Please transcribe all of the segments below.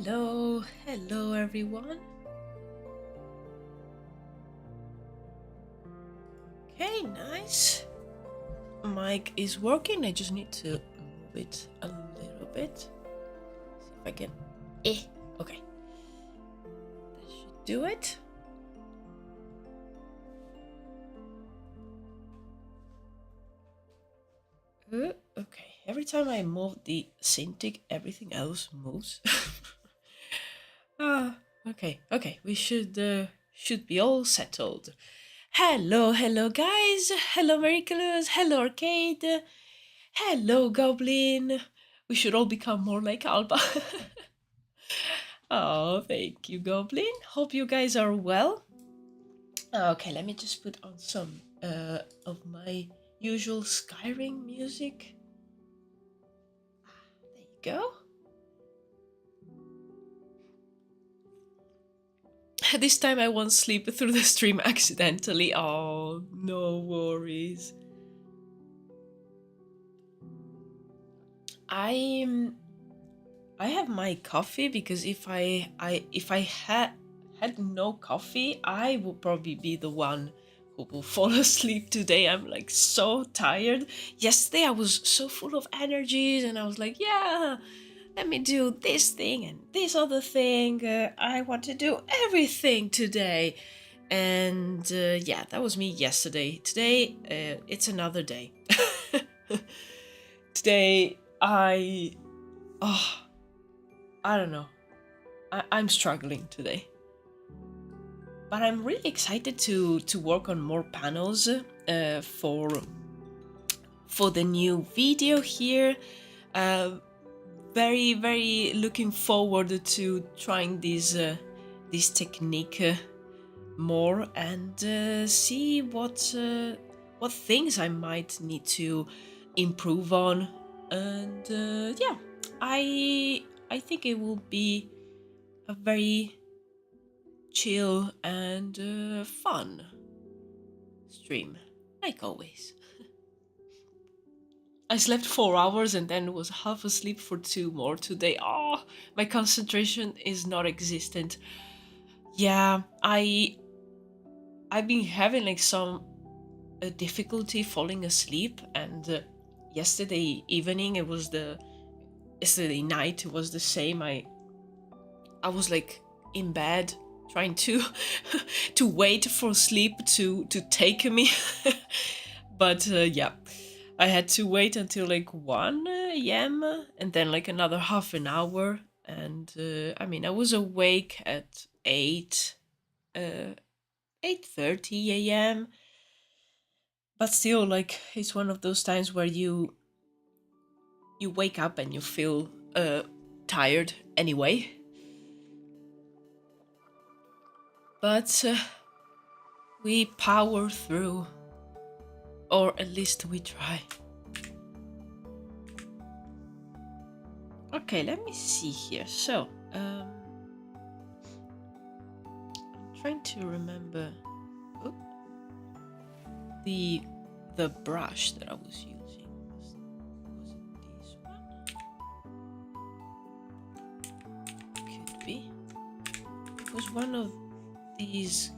Hello everyone. Okay, nice. Mic is working. I just need to move it a little bit. See if I can. Okay. That should do it. Okay. Every time I move the Cintiq, everything else moves. Okay. We should be all settled. Hello guys. Hello Miraculous. Hello Arcade. Hello Goblin. We should all become more like Alba. Oh, thank you, Goblin. Hope you guys are well. Okay, let me just put on some of my usual Skyrim music. There you go. This time I won't sleep through the stream accidentally. Oh, no worries. I have my coffee because if I had no coffee, I would probably be the one who will fall asleep today. I'm like so tired. Yesterday I was so full of energies and I was like, yeah, let me do this thing and this other thing. I want to do everything today. And yeah, that was me yesterday. Today, it's another day. Today, I don't know. I'm struggling today. But I'm really excited to work on more panels for the new video here. Very looking forward to trying this technique more and see what things I might need to improve on. And yeah, I think it will be a very chill and fun stream, like always. I slept 4 hours and then was half asleep for 2 more today. Oh, my concentration is not existent. Yeah, I've been having like some difficulty falling asleep, and yesterday evening yesterday night it was the same. I was like in bed trying to to wait for sleep to take me. But yeah, I had to wait until like 1 a.m. and then like another half an hour, and I mean I was awake at 8:30 a.m. But still, like, it's one of those times where you wake up and you feel tired anyway. But we power through, or at least we try. Okay, let me see here. So, I'm trying to remember the brush that I was using. Was it this one? Could be. It was one of these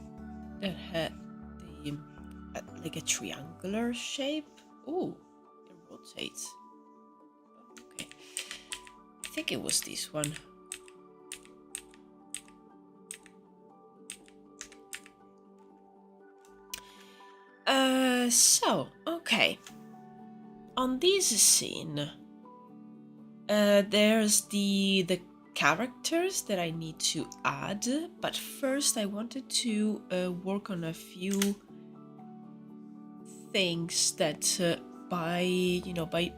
that had the like a triangular shape. Ooh, it rotates. Okay, I think it was this one. So, okay. On this scene, there's the characters that I need to add, but first I wanted to work on a few things that by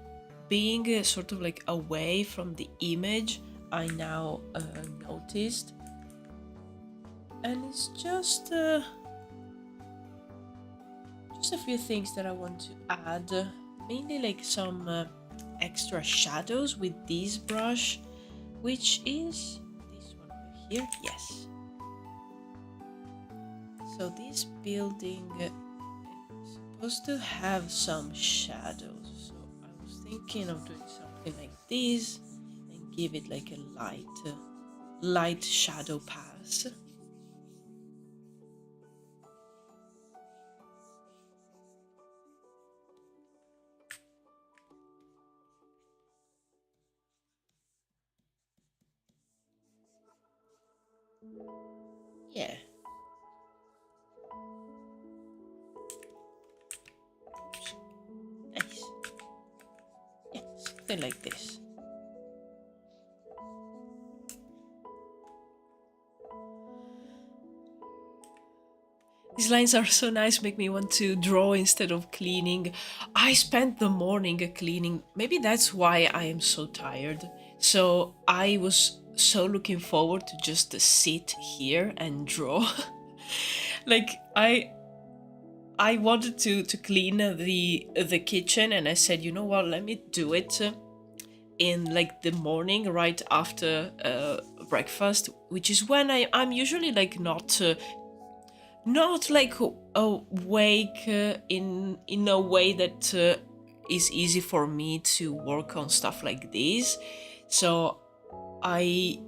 being sort of like away from the image, I now noticed, and it's just a few things that I want to add, mainly like some extra shadows with this brush, which is this one over here. Yes. So this building is supposed to have some shadows, so I was thinking of doing something like this and give it like a light shadow pass. Yeah. Nice. Yeah, something like this. These lines are so nice, make me want to draw instead of cleaning. I spent the morning cleaning. Maybe that's why I am so tired. So I was so looking forward to just sit here and draw. Like I wanted to clean the kitchen, and I said, you know what, let me do it in like the morning right after breakfast, which is when I'm usually like not like awake in a way that is easy for me to work on stuff like this. So I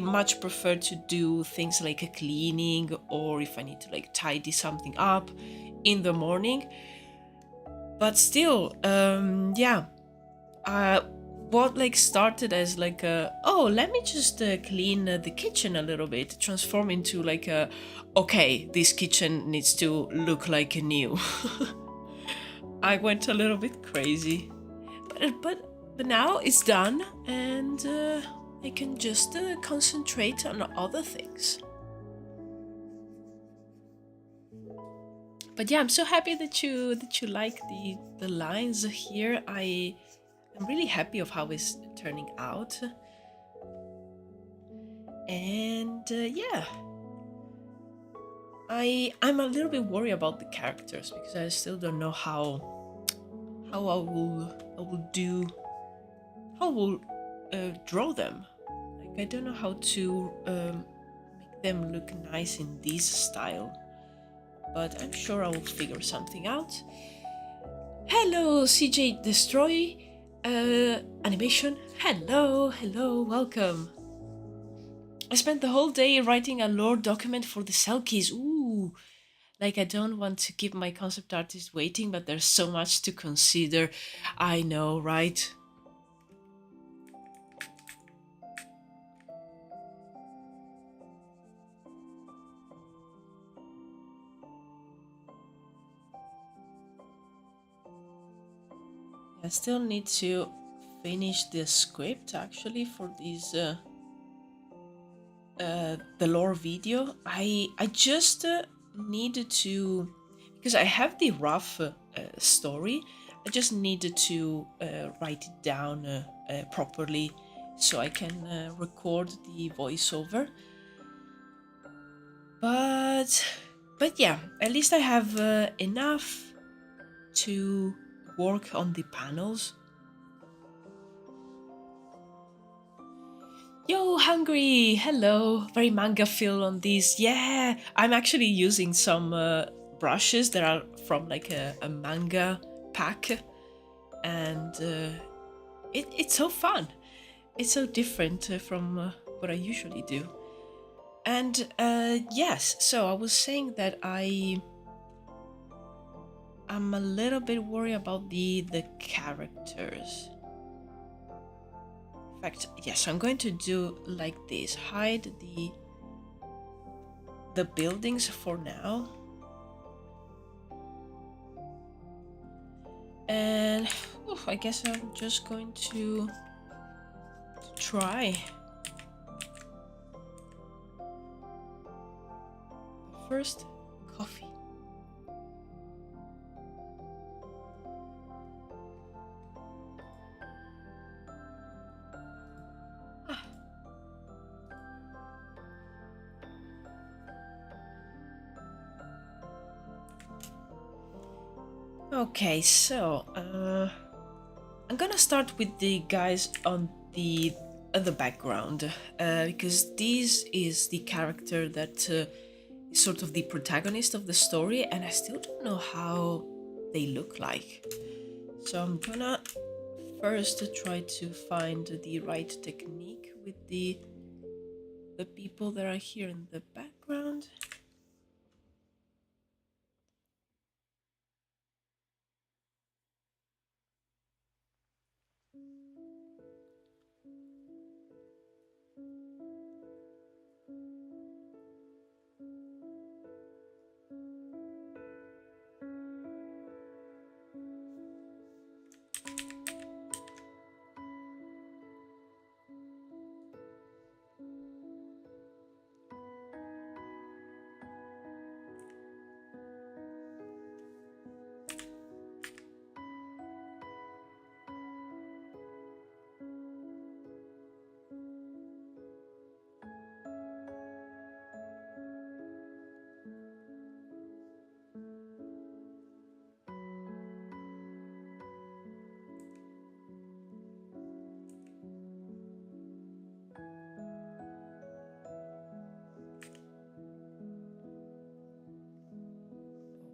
much prefer to do things like a cleaning, or if I need to like tidy something up in the morning. But still, yeah, what like started as like a, oh, let me just clean the kitchen a little bit, transform into like a, okay, this kitchen needs to look like new. I went a little bit crazy, but now it's done, and I can just concentrate on other things. But yeah, I'm so happy that you like the lines here. I'm really happy of how it's turning out. And yeah, I'm a little bit worried about the characters because I still don't know how I will draw them. Like, I don't know how to make them look nice in this style, but I'm sure I will figure something out. Hello, CJ Destroy Animation. Hello, welcome. I spent the whole day writing a lore document for the Selkies. Ooh, like I don't want to keep my concept artist waiting, but there's so much to consider. I know, right? I still need to finish the script actually for these the lore video. I just needed to, because I have the rough story, I just needed to write it down properly so I can record the voiceover. But yeah, at least I have enough to work on the panels. Yo, Hungry! Hello! Very manga feel on these. Yeah, I'm actually using some brushes that are from like a manga pack, and it's so fun. It's so different from what I usually do. And yes, so I was saying that I'm a little bit worried about the characters. In fact, yes, I'm going to do like this. Hide the buildings for now. And I guess I'm just going to try. First, coffee. Okay, so I'm gonna start with the guys on the background because this is the character that is sort of the protagonist of the story, and I still don't know how they look like. So I'm gonna first try to find the right technique with the the people that are here in the background.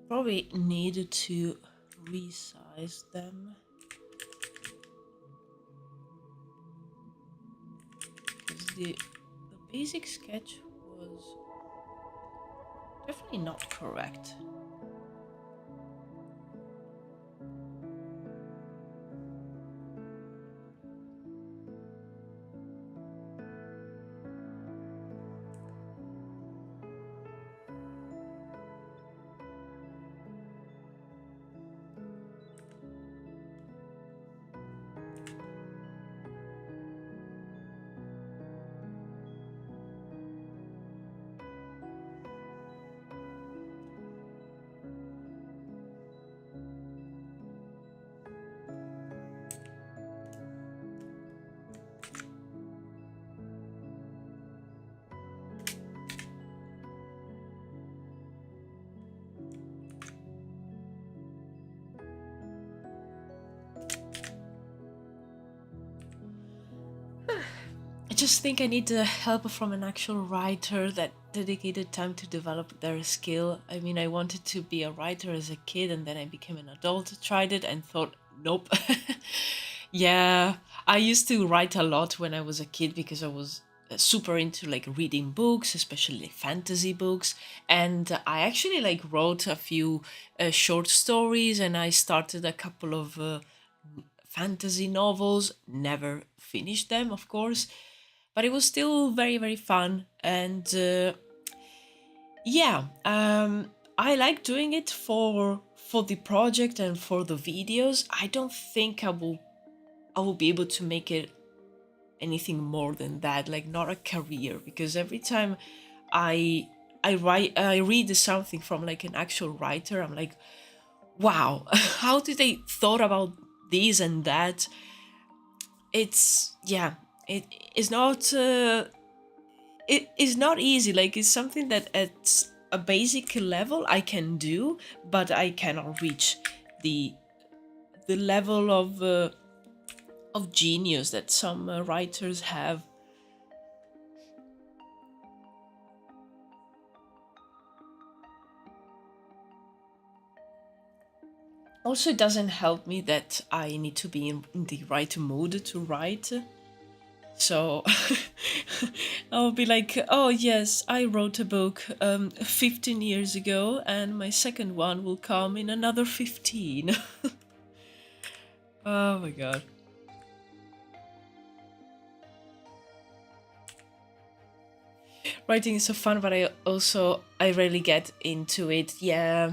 Probably needed to resize them. Because the basic sketch was definitely not correct. I just think I need the help from an actual writer that dedicated time to develop their skill. I mean, I wanted to be a writer as a kid, and then I became an adult, tried it, and thought, nope. Yeah, I used to write a lot when I was a kid because I was super into like reading books, especially fantasy books, and I actually like wrote a few short stories, and I started a couple of fantasy novels. Never finished them, of course, but it was still very very fun. And yeah, I like doing it for the project and for the videos. I don't think I will be able to make it anything more than that, like not a career, because every time i I read something from like an actual writer, I'm like, wow, how did they thought about this and that. It's, yeah, it is not it is not easy. Like, it's something that at a basic level I can do, but I cannot reach the level of genius that some writers have. Also, it doesn't help me that I need to be in the right mood to write. So I'll be like, oh yes, I wrote a book 15 years ago, and my second one will come in another 15. Oh my god. Writing is so fun, but I rarely get into it. Yeah.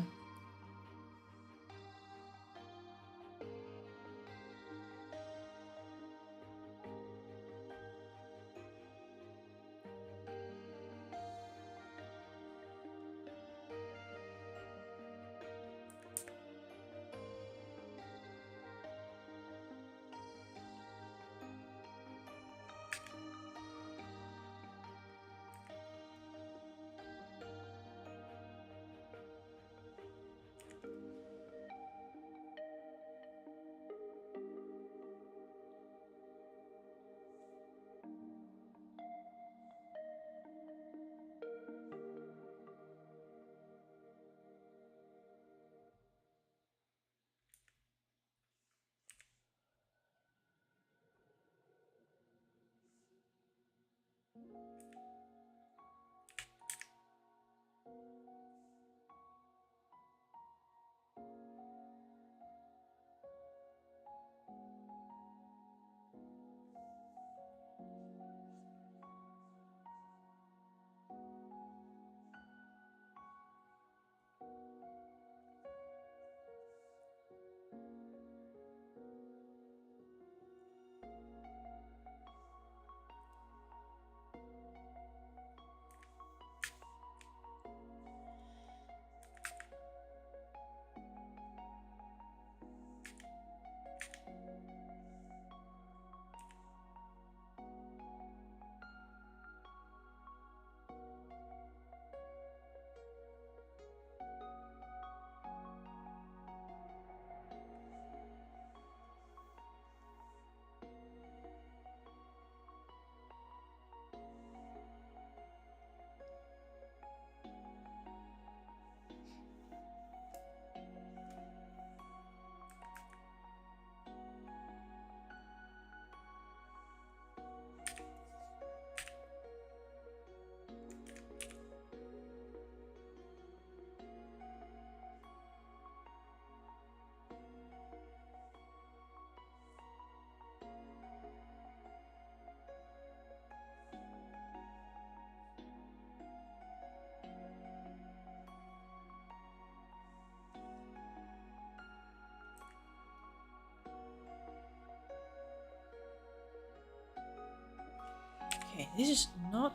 Okay, this is not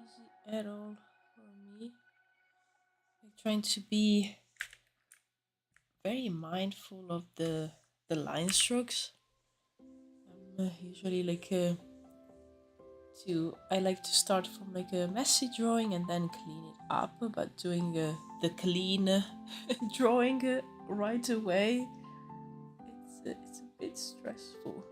easy at all for me. I'm trying to be very mindful of the line strokes. I'm usually like I like to start from like a messy drawing and then clean it up, but doing the clean drawing right away, it's a bit stressful.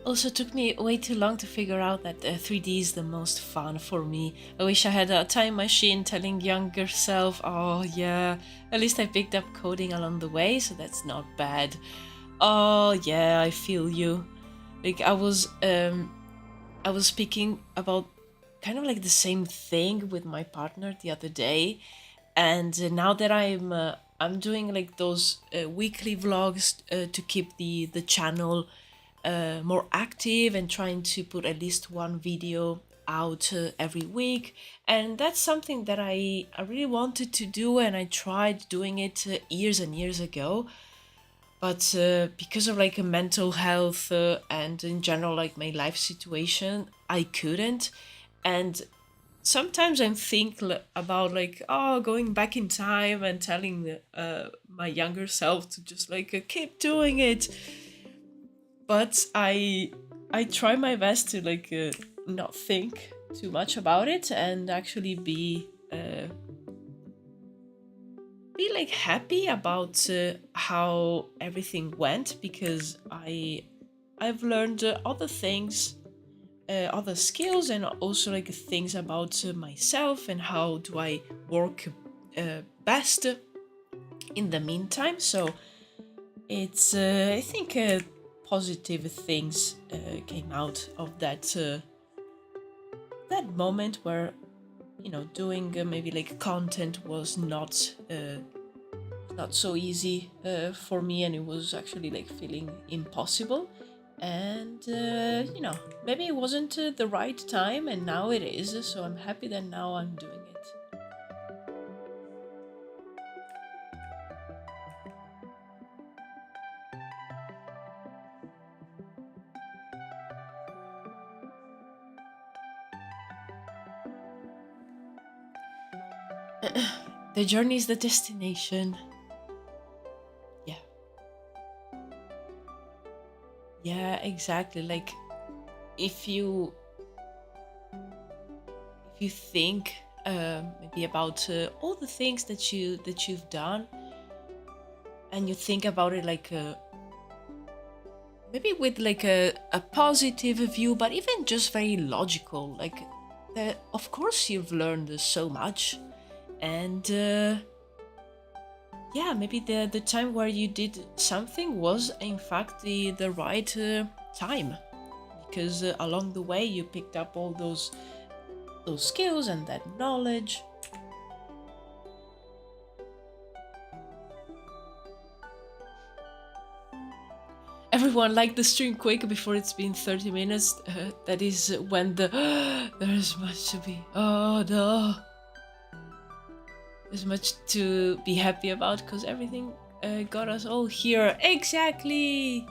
Also took me way too long to figure out that 3D is the most fun for me. I wish I had a time machine telling younger self, oh yeah, at least I picked up coding along the way, so that's not bad. Oh yeah, I feel you. Like I was speaking about kind of like the same thing with my partner the other day, and now that I'm doing like those weekly vlogs to keep the channel more active and trying to put at least one video out every week, and that's something that I really wanted to do, and I tried doing it years and years ago, but because of like a mental health and in general like my life situation, I couldn't. And sometimes I think about like, oh, going back in time and telling my younger self to just like keep doing it, but I try my best to like not think too much about it and actually be like happy about how everything went, because I've learned other things, other skills, and also like things about myself and how do I work best in the meantime. So it's I think positive things came out of that moment where, you know, doing maybe like content was not so easy for me, and it was actually like feeling impossible. And you know, maybe it wasn't the right time, and now it is, so I'm happy that now I'm doing it. The journey is the destination. Yeah. Yeah, exactly. Like if you think maybe about all the things that you've done, and you think about it like maybe with like a positive view, but even just very logical, like of course you've learned so much, and yeah, maybe the time where you did something was in fact the right time, because along the way you picked up all those skills and that knowledge. Everyone, like the stream quick before it's been 30 minutes. That is when the there's much to be, oh no, there's much to be happy about, because everything got us all here. Exactly,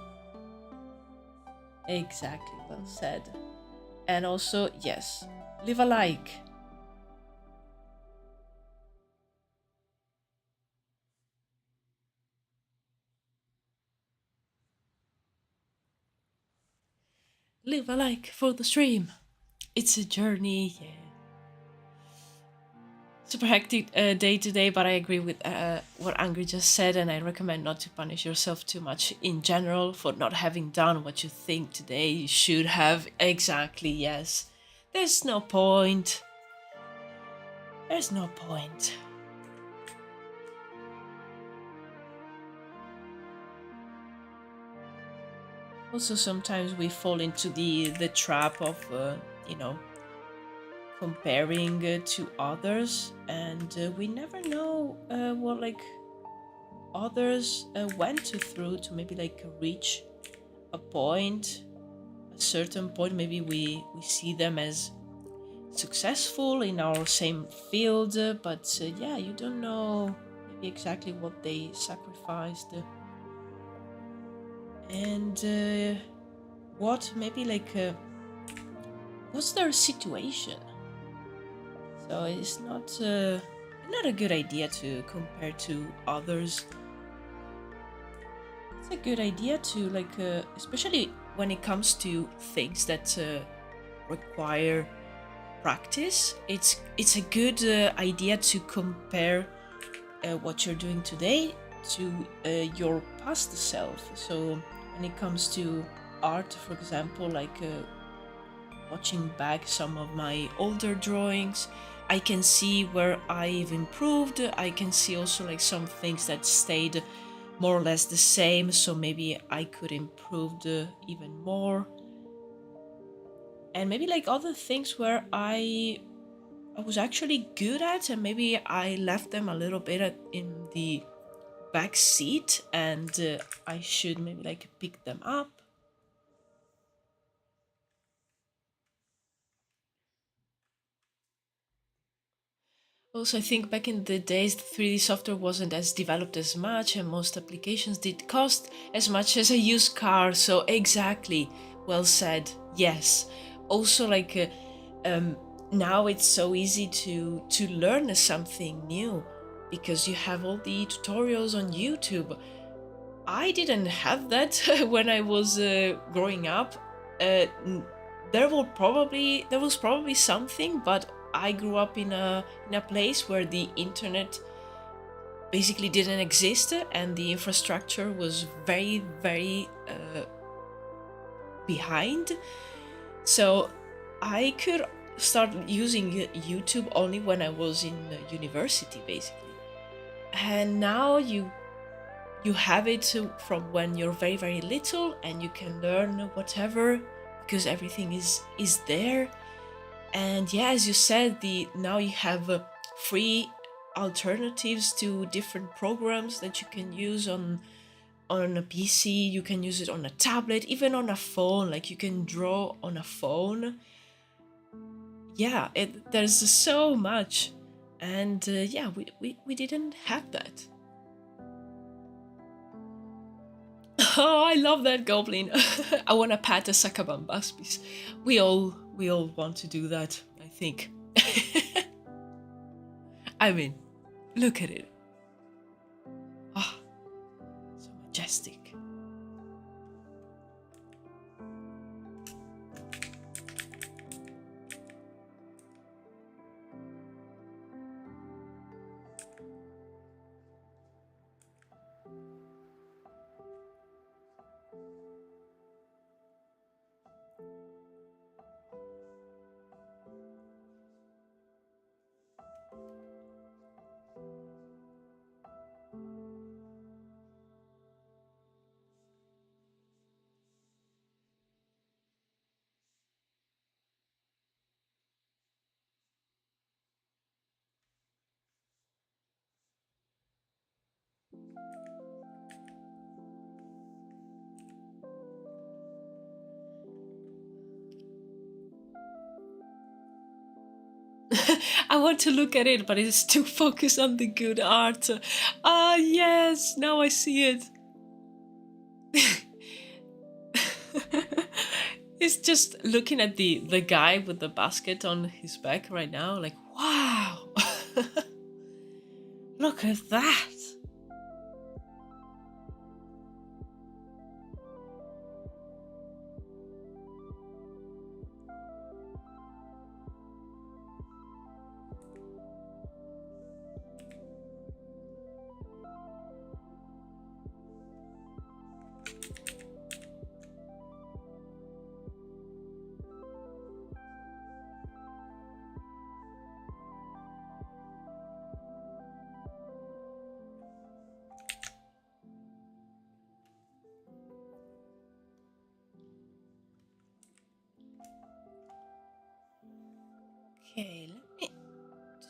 well said. And also, yes, leave a like. live a like for the stream. It's a journey, yeah. Super hectic day today, but I agree with what Angry just said, and I recommend not to punish yourself too much in general for not having done what you think today you should have. Exactly, yes. There's no point. There's no point. Also, sometimes we fall into the trap of, you know, comparing to others, and we never know what like others went through to maybe like reach a point, a certain point. Maybe we see them as successful in our same field, but yeah, you don't know maybe exactly what they sacrificed, and what maybe like what's their situation. So it's not a good idea to compare to others. It's a good idea to like, especially when it comes to things that require practice. It's a good idea to compare what you're doing today to your past self. So when it comes to art, for example, like watching back some of my older drawings, I can see where I've improved. I can see also like some things that stayed more or less the same, so maybe I could improve even more. And maybe like other things where I was actually good at, and maybe I left them a little bit in the back seat, and I should maybe like pick them up. Also, I think back in the days, the 3D software wasn't as developed as much, and most applications did cost as much as a used car. So exactly, well said. Yes. Also, like now it's so easy to learn something new because you have all the tutorials on YouTube. I didn't have that when I was growing up. Uh, there was probably something, but I grew up in a place where the internet basically didn't exist, and the infrastructure was very behind. So I could start using YouTube only when I was in university, basically. And now you have it from when you're very little, and you can learn whatever because everything is there. And yeah, as you said, the now you have free alternatives to different programs that you can use on a PC. You can use it on a tablet, even on a phone. Like you can draw on a phone. Yeah, there's so much, and yeah, we didn't have that. Oh, I love that goblin. I want to pat a Sakabambaspis. We all want to do that, I think. I mean, look at it. Ah, so majestic. I want to look at it, but it's too focused on the good art. Ah, yes, now I see it. It's just looking at the guy with the basket on his back right now, like, wow. Look at that.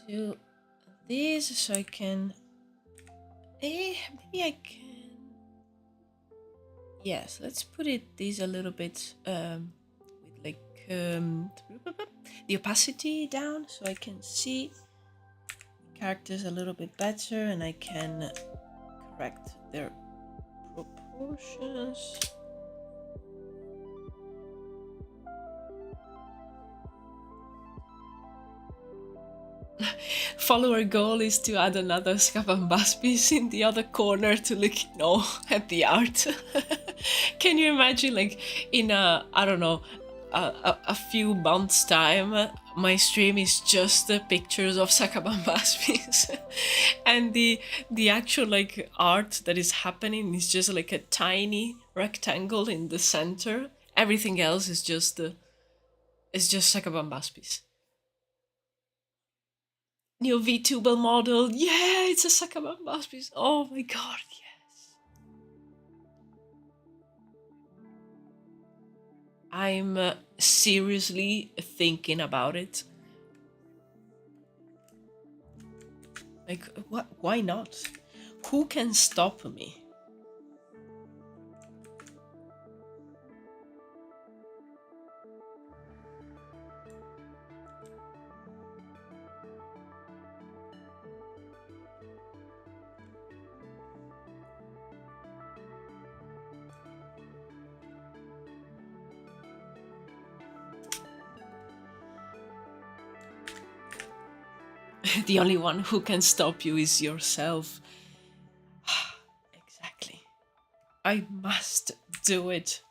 do this so I can. Maybe I can. Yes, let's put this a little bit with like the opacity down so I can see characters a little bit better and I can correct their proportions. Follower goal is to add another Scabambaspis in the other corner to look at the art. Can you imagine, like, in I don't know, a few months' time, my stream is just the pictures of Sakabambaspis, and the actual like art that is happening is just like a tiny rectangle in the center. Everything else is just Sakabambaspis. New VTuber model. Yeah, it's a Sakabambaspis. Oh my god, yes. I'm seriously thinking about it. Like, what? Why not? Who can stop me? The only one who can stop you is yourself. Exactly. I must do it.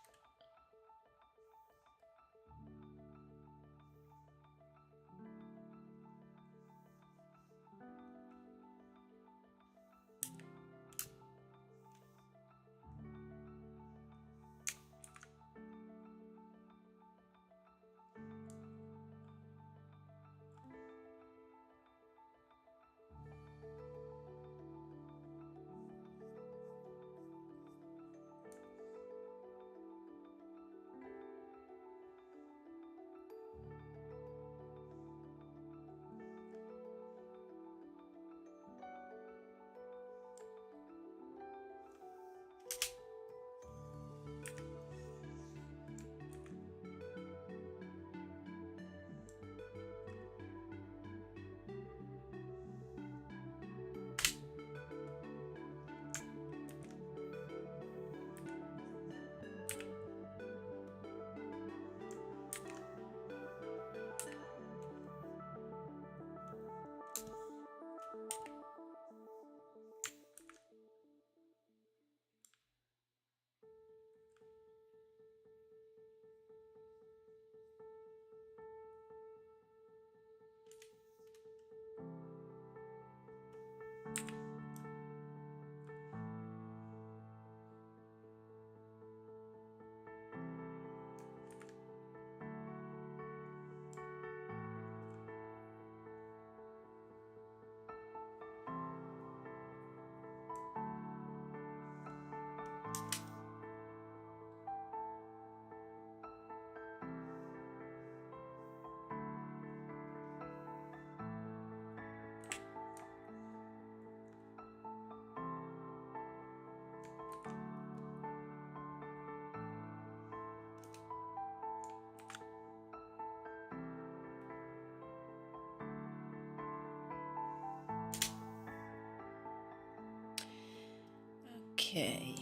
Okay.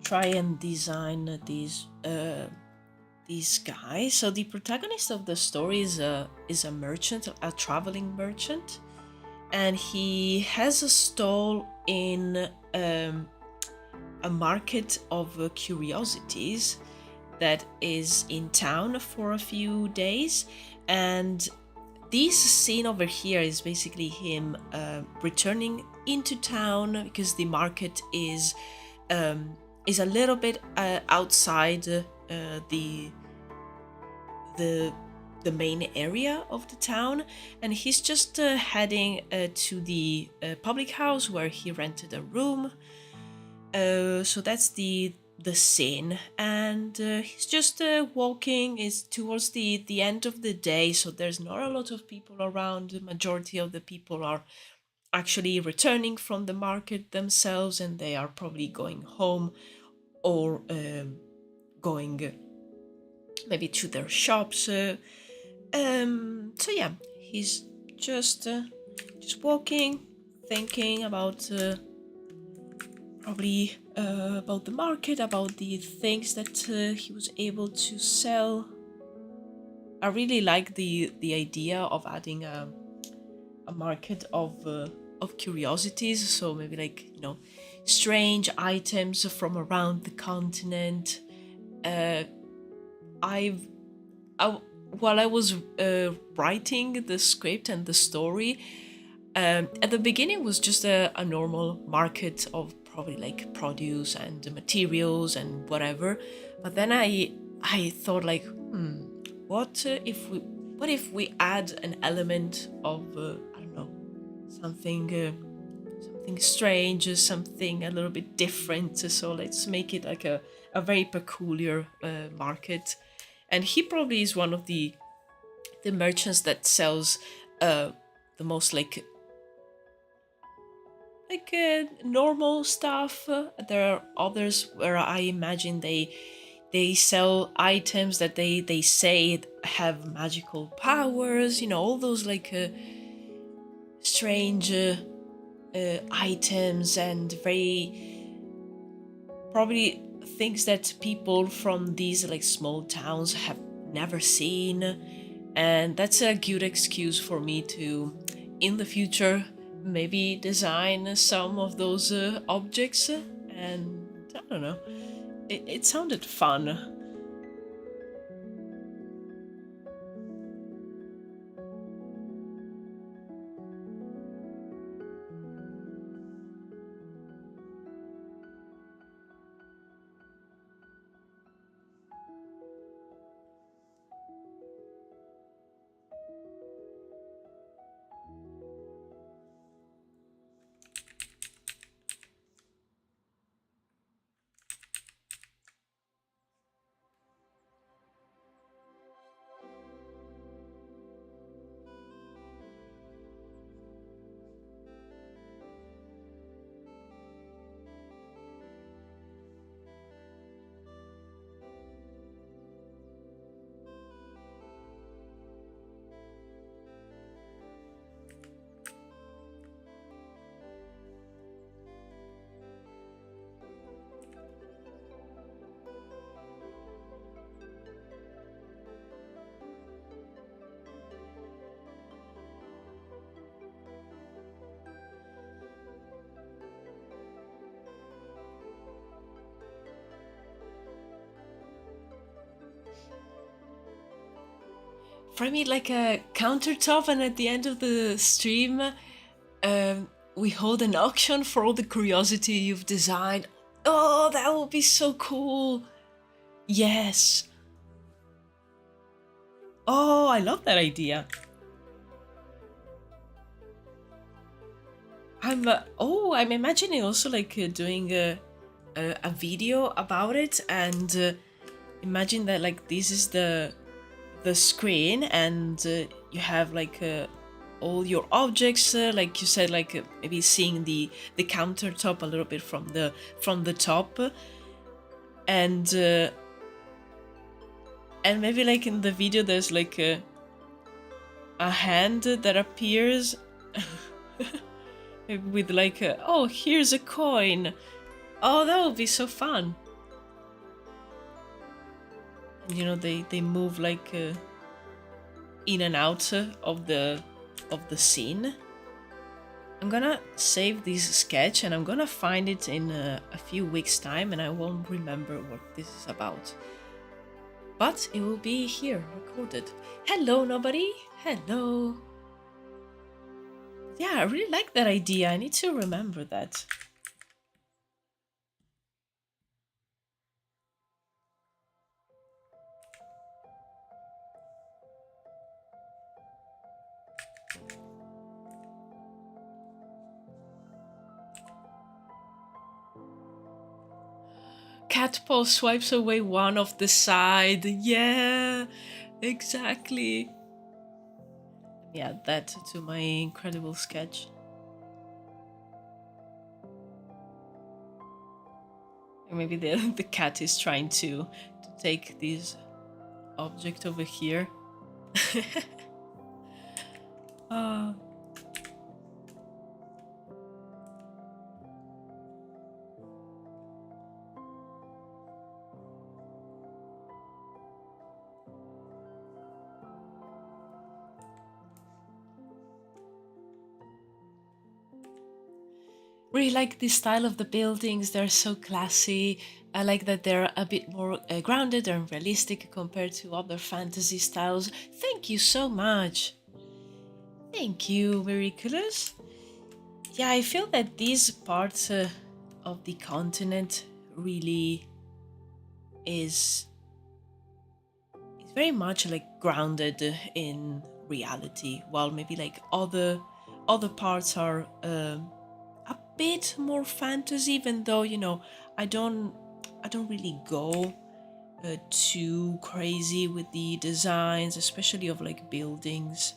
Try and design these guys. So the protagonist of the story is a merchant, a traveling merchant, and he has a stall in a market of curiosities that is in town for a few days. And this scene over here is basically him returning into town because the market is a little bit outside the main area of the town, and he's just heading to the public house where he rented a room. So that's the scene, and he's just walking. Is towards the end of the day, so there's not a lot of people around. The majority of the people are actually returning from the market themselves, and they are probably going home or going maybe to their shops. So yeah, he's just walking, thinking about probably about the market, about the things that he was able to sell. I really like the idea of adding a market of curiosities. So maybe like, you know, strange items from around the continent. Uh, I've I, while I was writing the script and the story, at the beginning was just a normal market of probably like produce and materials and whatever. But then I thought like, what if we add an element of I don't know, something something strange, something a little bit different. So let's make it like a very peculiar market. And he probably is one of the merchants that sells the most normal stuff. There are others where I imagine they sell items that they say have magical powers. You know, all those like strange items and very probably things that people from these like small towns have never seen. And that's a good excuse for me to, in the future, maybe design some of those objects. And I don't know, it sounded fun. For me, like a countertop, and at the end of the stream, we hold an auction for all the curiosity you've designed. Oh, that would be so cool. Yes. Oh, I love that idea. I'm imagining also like doing a video about it, and imagine that like this is the screen, and you have like all your objects, like you said, like maybe seeing the countertop a little bit from the top, and maybe like in the video there's like a hand that appears with like oh, here's a coin. Oh, that would be so fun. You know, they move like in and out of the scene. I'm gonna save this sketch, and I'm gonna find it in a few weeks time, and I won't remember what this is about, but it will be here recorded. Hello nobody. Hello. Yeah, I really like that idea. I need to remember that. cat paw swipes away one of the side. Yeah, exactly. Let me add that to my incredible sketch. Maybe the cat is trying to take this object over here. Ah. Really like the style of the buildings. They're so classy. I like that they're a bit more grounded and realistic compared to other fantasy styles. Thank you so much. Thank you, Miraculous. Yeah, I feel that these parts of the continent really is very much like grounded in reality, while maybe like other parts are a bit more fantasy, even though, you know, I don't really go too crazy with the designs, especially of like buildings.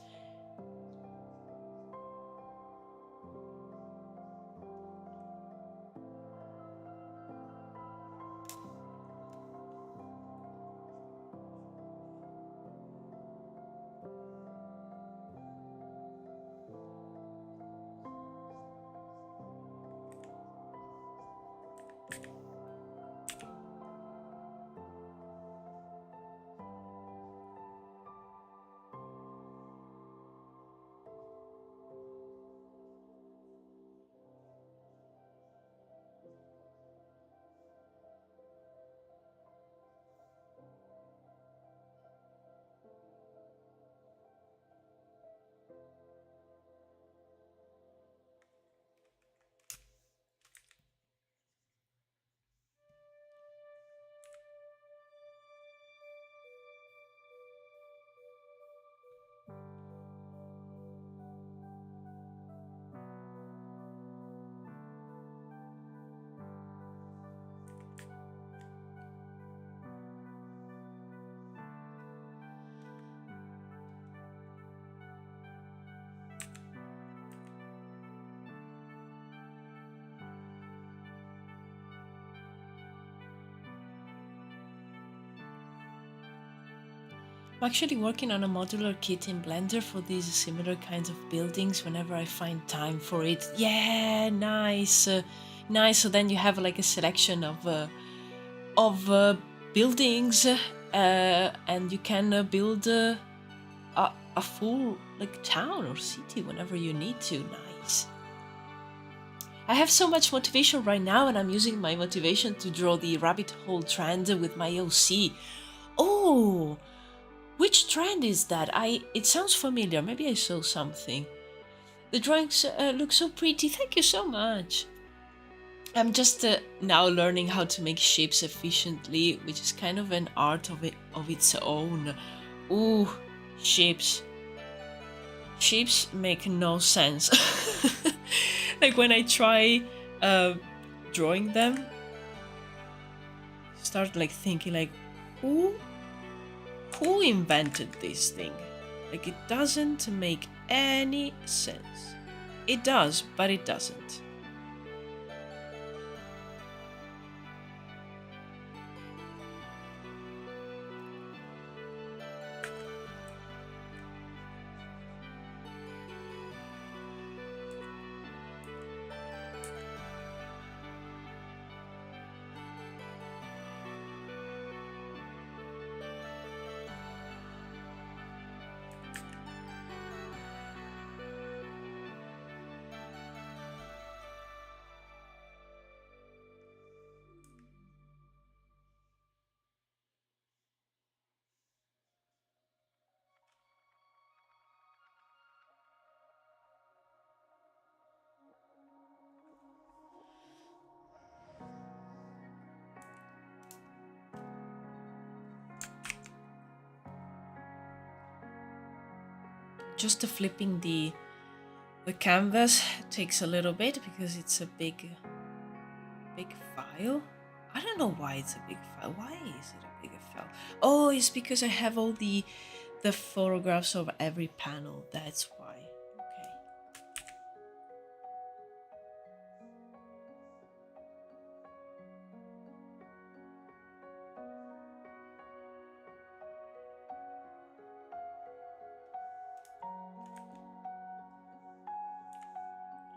I'm actually working on a modular kit in Blender for these similar kinds of buildings whenever I find time for it. Yeah, nice. Nice. So then you have like a selection of buildings and you can build a full like town or city whenever you need to. Nice. I have so much motivation right now, and I'm using my motivation to draw the rabbit hole trend with my OC. Oh, which trend is that? It sounds familiar. Maybe I saw something. The drawings look so pretty. Thank you so much. I'm just now learning how to make shapes efficiently, which is kind of an art of its own. Ooh, shapes. Shapes make no sense. Like when I try drawing them, start like thinking like, who invented this thing? Like it doesn't make any sense. It does, but it doesn't. Just flipping the canvas takes a little bit because it's a big file. I don't know why it's a big file. Why is it a bigger file? Oh, it's because I have all the photographs of every panel. That's why. Okay.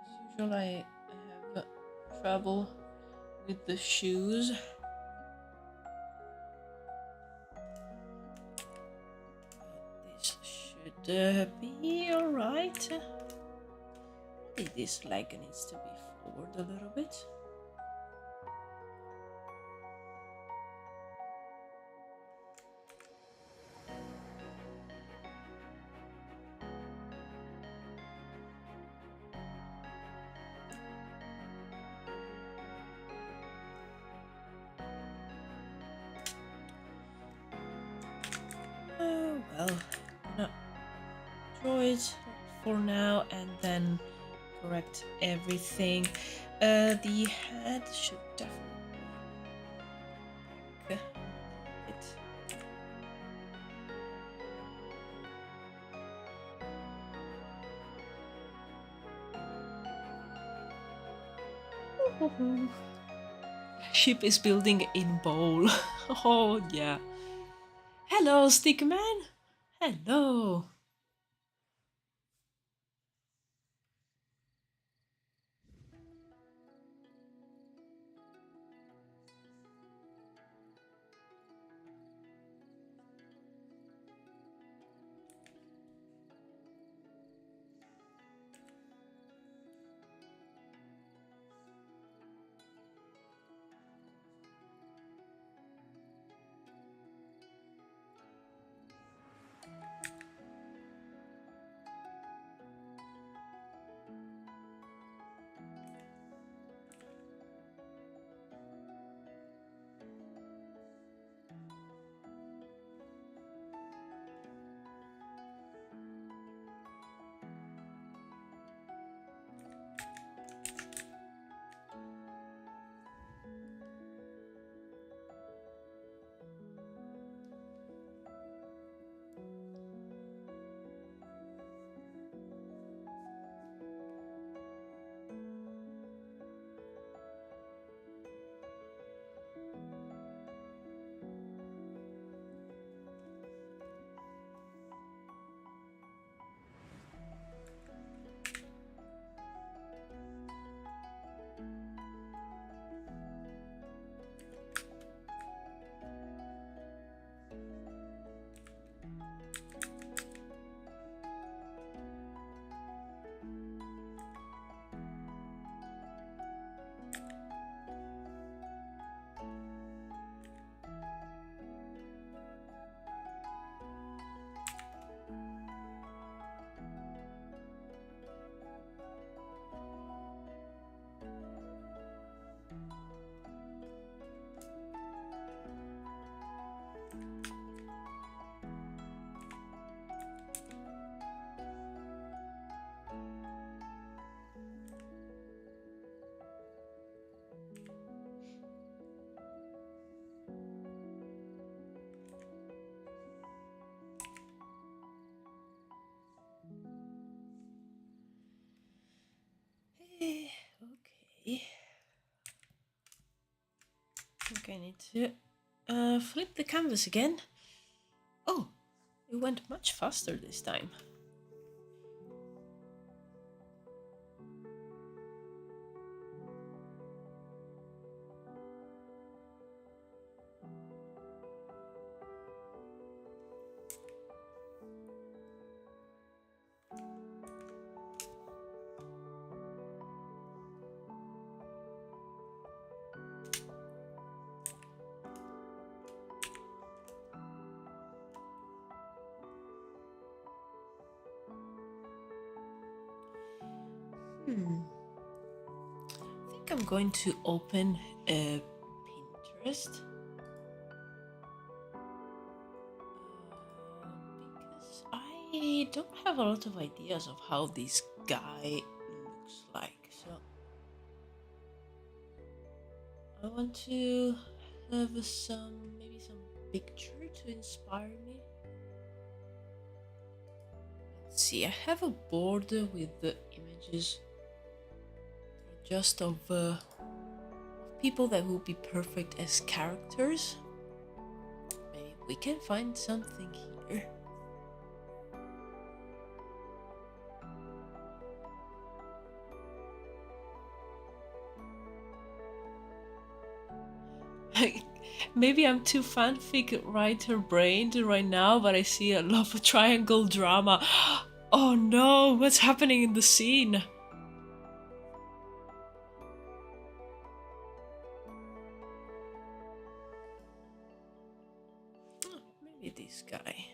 As usual, I have trouble with the shoes. This should be alright. Maybe this leg needs to be forward a little bit. Oh well, no. Draw it for now and then correct everything. The head should definitely it. Ship is building in bowl. Oh yeah. Hello, Stickman. Hello. Okay. I think I need to flip the canvas again. Oh, it went much faster this time. I think I'm going to open Pinterest because I don't have a lot of ideas of how this guy looks like. So I want to have some, maybe some picture to inspire me. Let's see, I have a border with the images just of people that will be perfect as characters. Maybe we can find something here. Maybe I'm too fanfic writer brained right now, but I see a love triangle drama. Oh no, what's happening in the scene? Maybe this guy.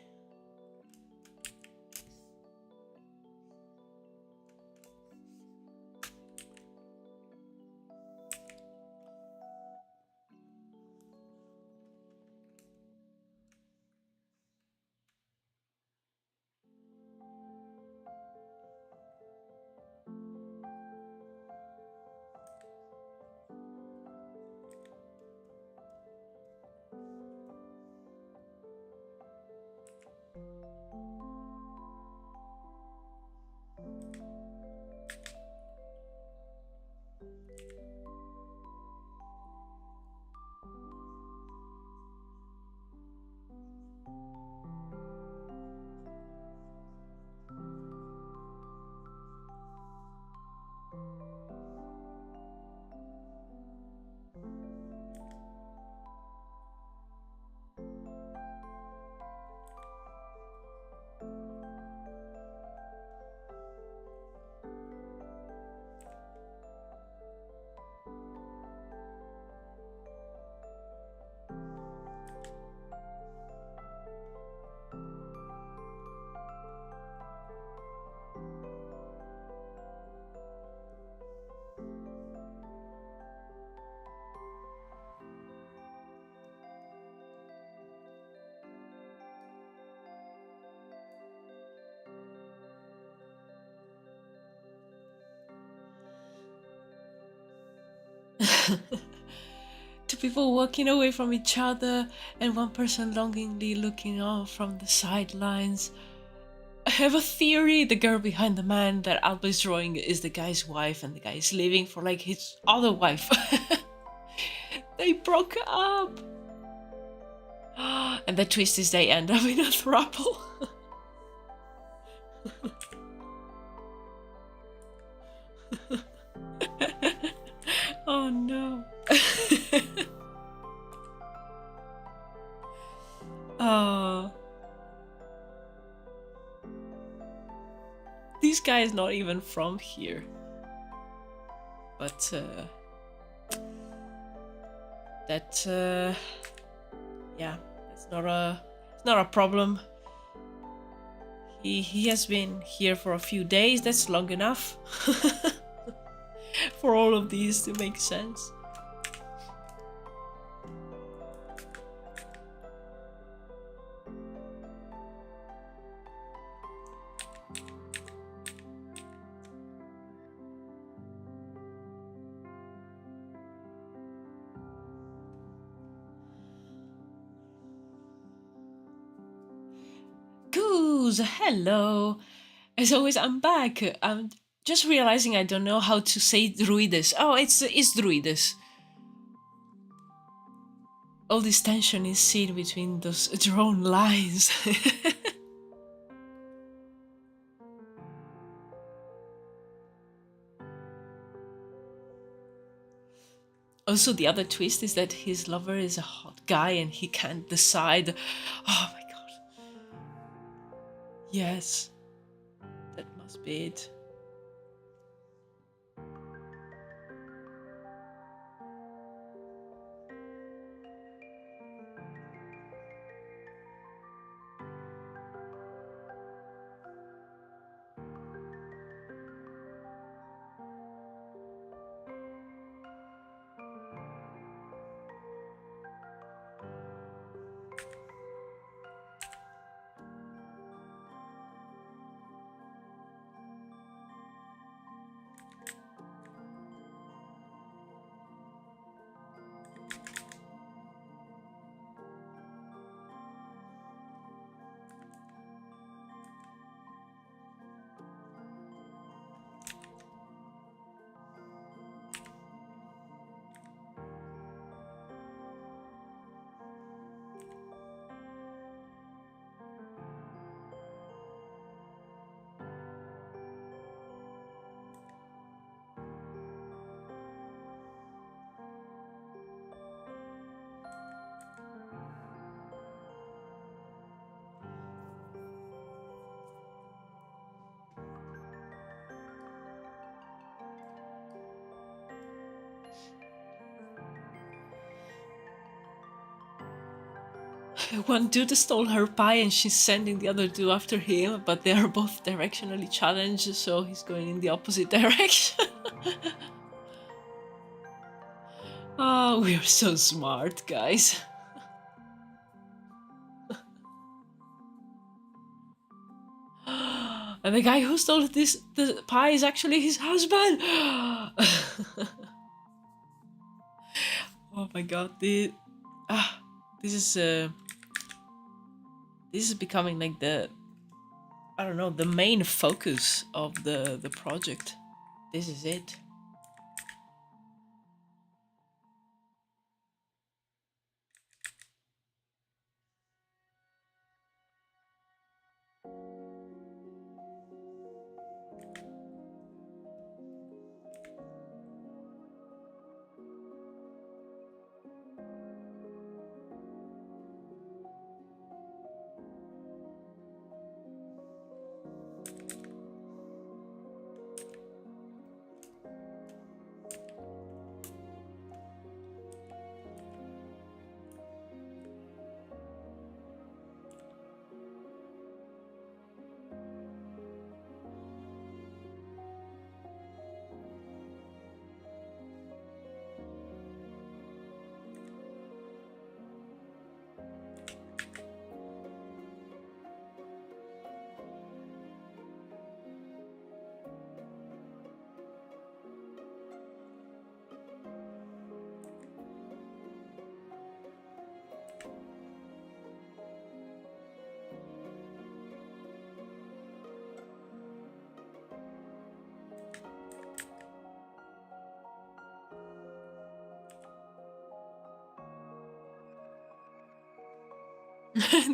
Two people walking away from each other and one person longingly looking on from the sidelines. I have a theory. The girl behind the man that Alba is drawing is the guy's wife, and the guy is leaving for like his other wife. They broke up. And the twist is they end up in a throuple. Oh no. Oh. This guy is not even from here. But yeah, it's not a problem. He has been here for a few days. That's long enough for all of these to make sense. Hello. As always, I'm back. I'm just realizing I don't know how to say Druwides. Oh, it's Druwides. All this tension is seen between those drawn lines. Also, the other twist is that his lover is a hot guy and he can't decide. Oh my god. Yes. That must be it. one dude stole her pie and she's sending the other two after him, but they are both directionally challenged, so he's going in the opposite direction. Oh, we are so smart, guys. And the guy who stole the pie is actually his husband. Oh my god, this is becoming like the, I don't know, the main focus of the project. This is it.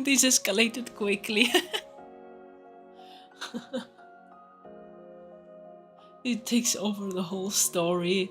This escalated quickly. It takes over the whole story.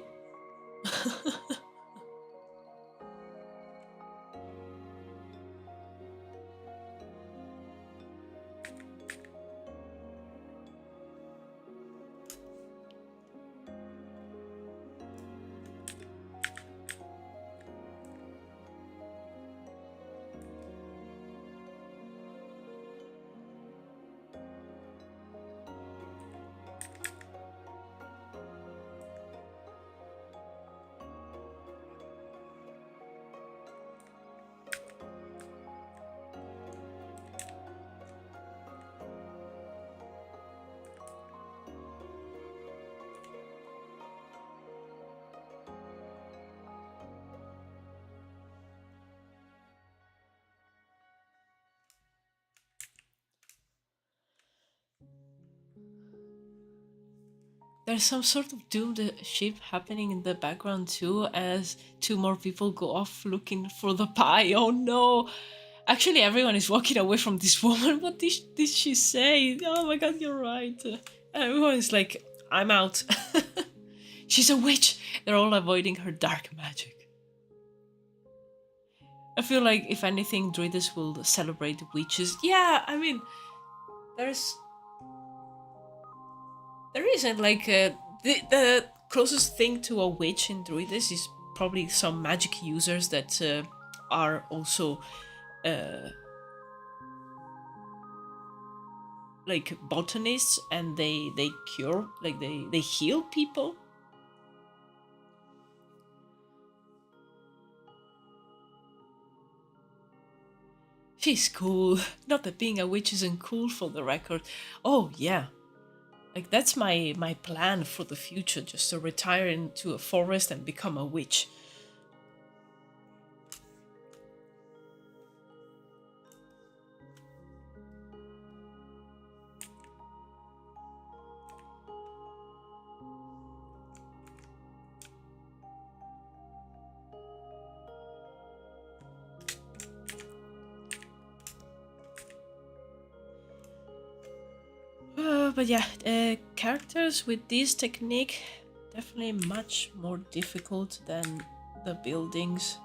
There's some sort of doomed ship happening in the background too, as two more people go off looking for the pie. Oh no! Actually, everyone is walking away from this woman. What did she say? Oh my god, you're right. Everyone is like, I'm out. She's a witch. They're all avoiding her dark magic. I feel like, if anything, Druides will celebrate witches. Yeah, I mean, there isn't like the closest thing to a witch in Druides is probably some magic users that are also uh, like botanists, and they cure, like they heal people. She's cool. Not that being a witch isn't cool, for the record. Oh yeah, like that's my plan for the future, just to retire into a forest and become a witch. But yeah, characters with this technique definitely much more difficult than the buildings.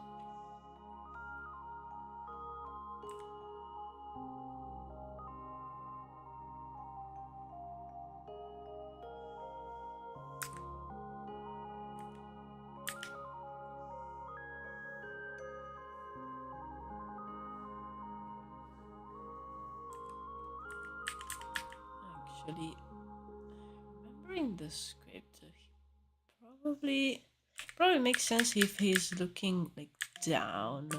actually. Remembering the script, probably makes sense if he's looking like down.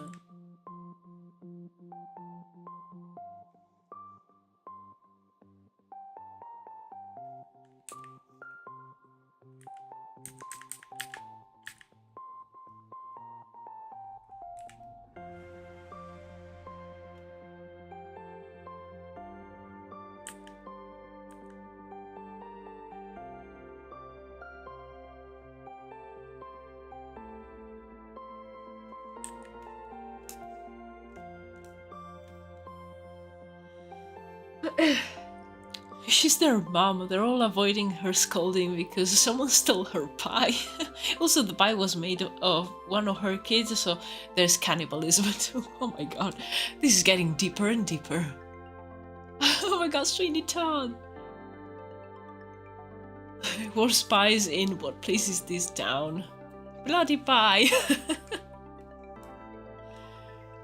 She's their mom. They're all avoiding her scolding because someone stole her pie. Also, the pie was made of one of her kids, so there's cannibalism too. Oh my god, this is getting deeper and deeper. Oh my god, Sweeney Todd! Worst pies in what place is this town? Bloody pie!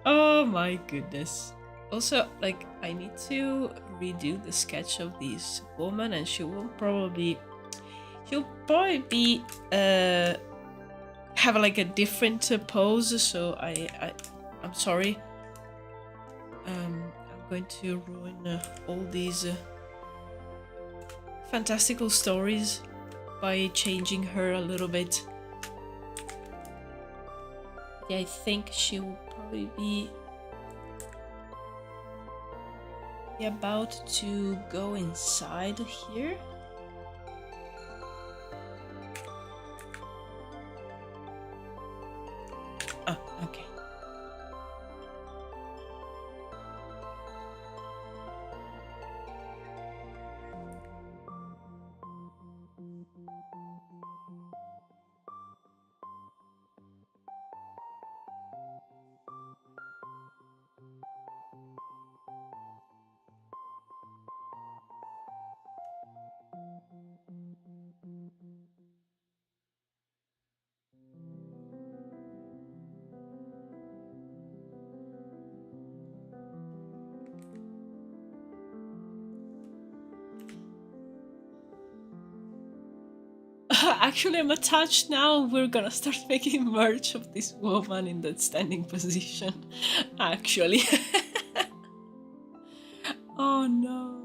Oh my goodness. Also, like, I need to redo the sketch of this woman, and she'll probably be have like a different pose. So I'm sorry. I'm going to ruin all these fantastical stories by changing her a little bit. Yeah, I think she will probably be about to go inside here. Oh, okay. Actually, I'm attached now. We're gonna start making merch of this woman in that standing position. Actually. Oh no.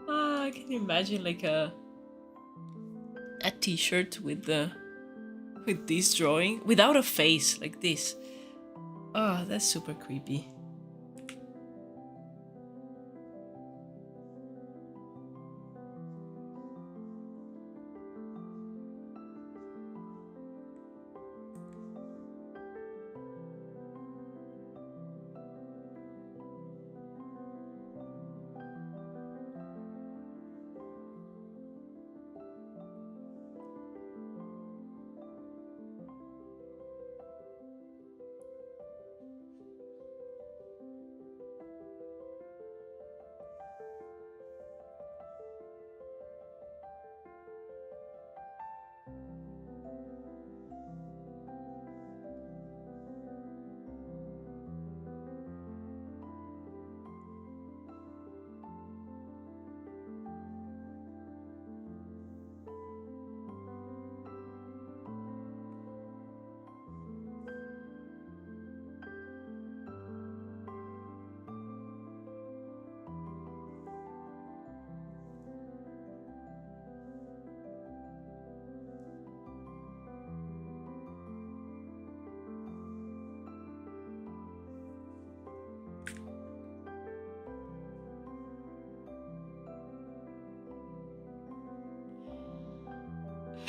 I can imagine like a t-shirt with this drawing without a face like this. Oh, that's super creepy.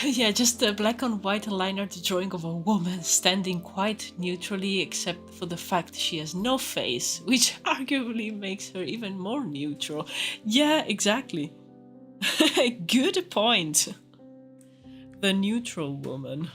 Yeah, just a black and white line art drawing of a woman standing quite neutrally, except for the fact she has no face, which arguably makes her even more neutral. Yeah, exactly. Good point. The neutral woman.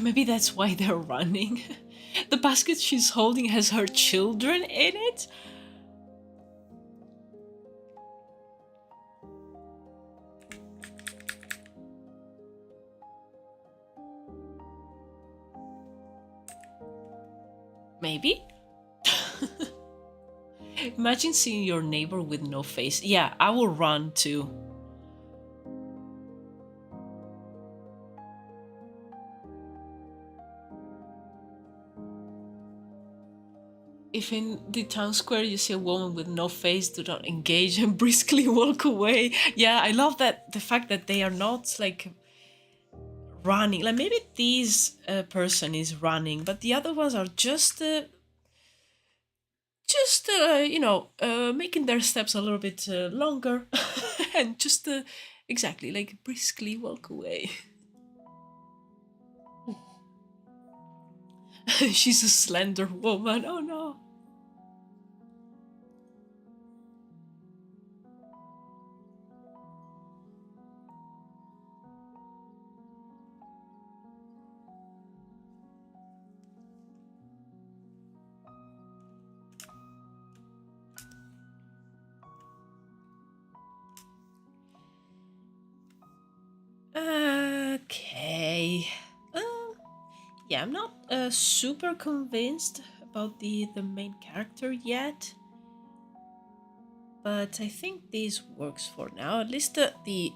Maybe that's why they're running. The basket she's holding has her children in it. Maybe? Imagine seeing your neighbor with no face. Yeah, I will run too. If in the town square you see a woman with no face, do not engage and briskly walk away. Yeah, I love that, the fact that they are not like running. Like maybe this person is running, but the other ones are just you know, making their steps a little bit longer and just exactly like briskly walk away. She's a slender woman. Oh no. Okay. Yeah, I'm not super convinced about the main character yet, but I think this works for now. At least the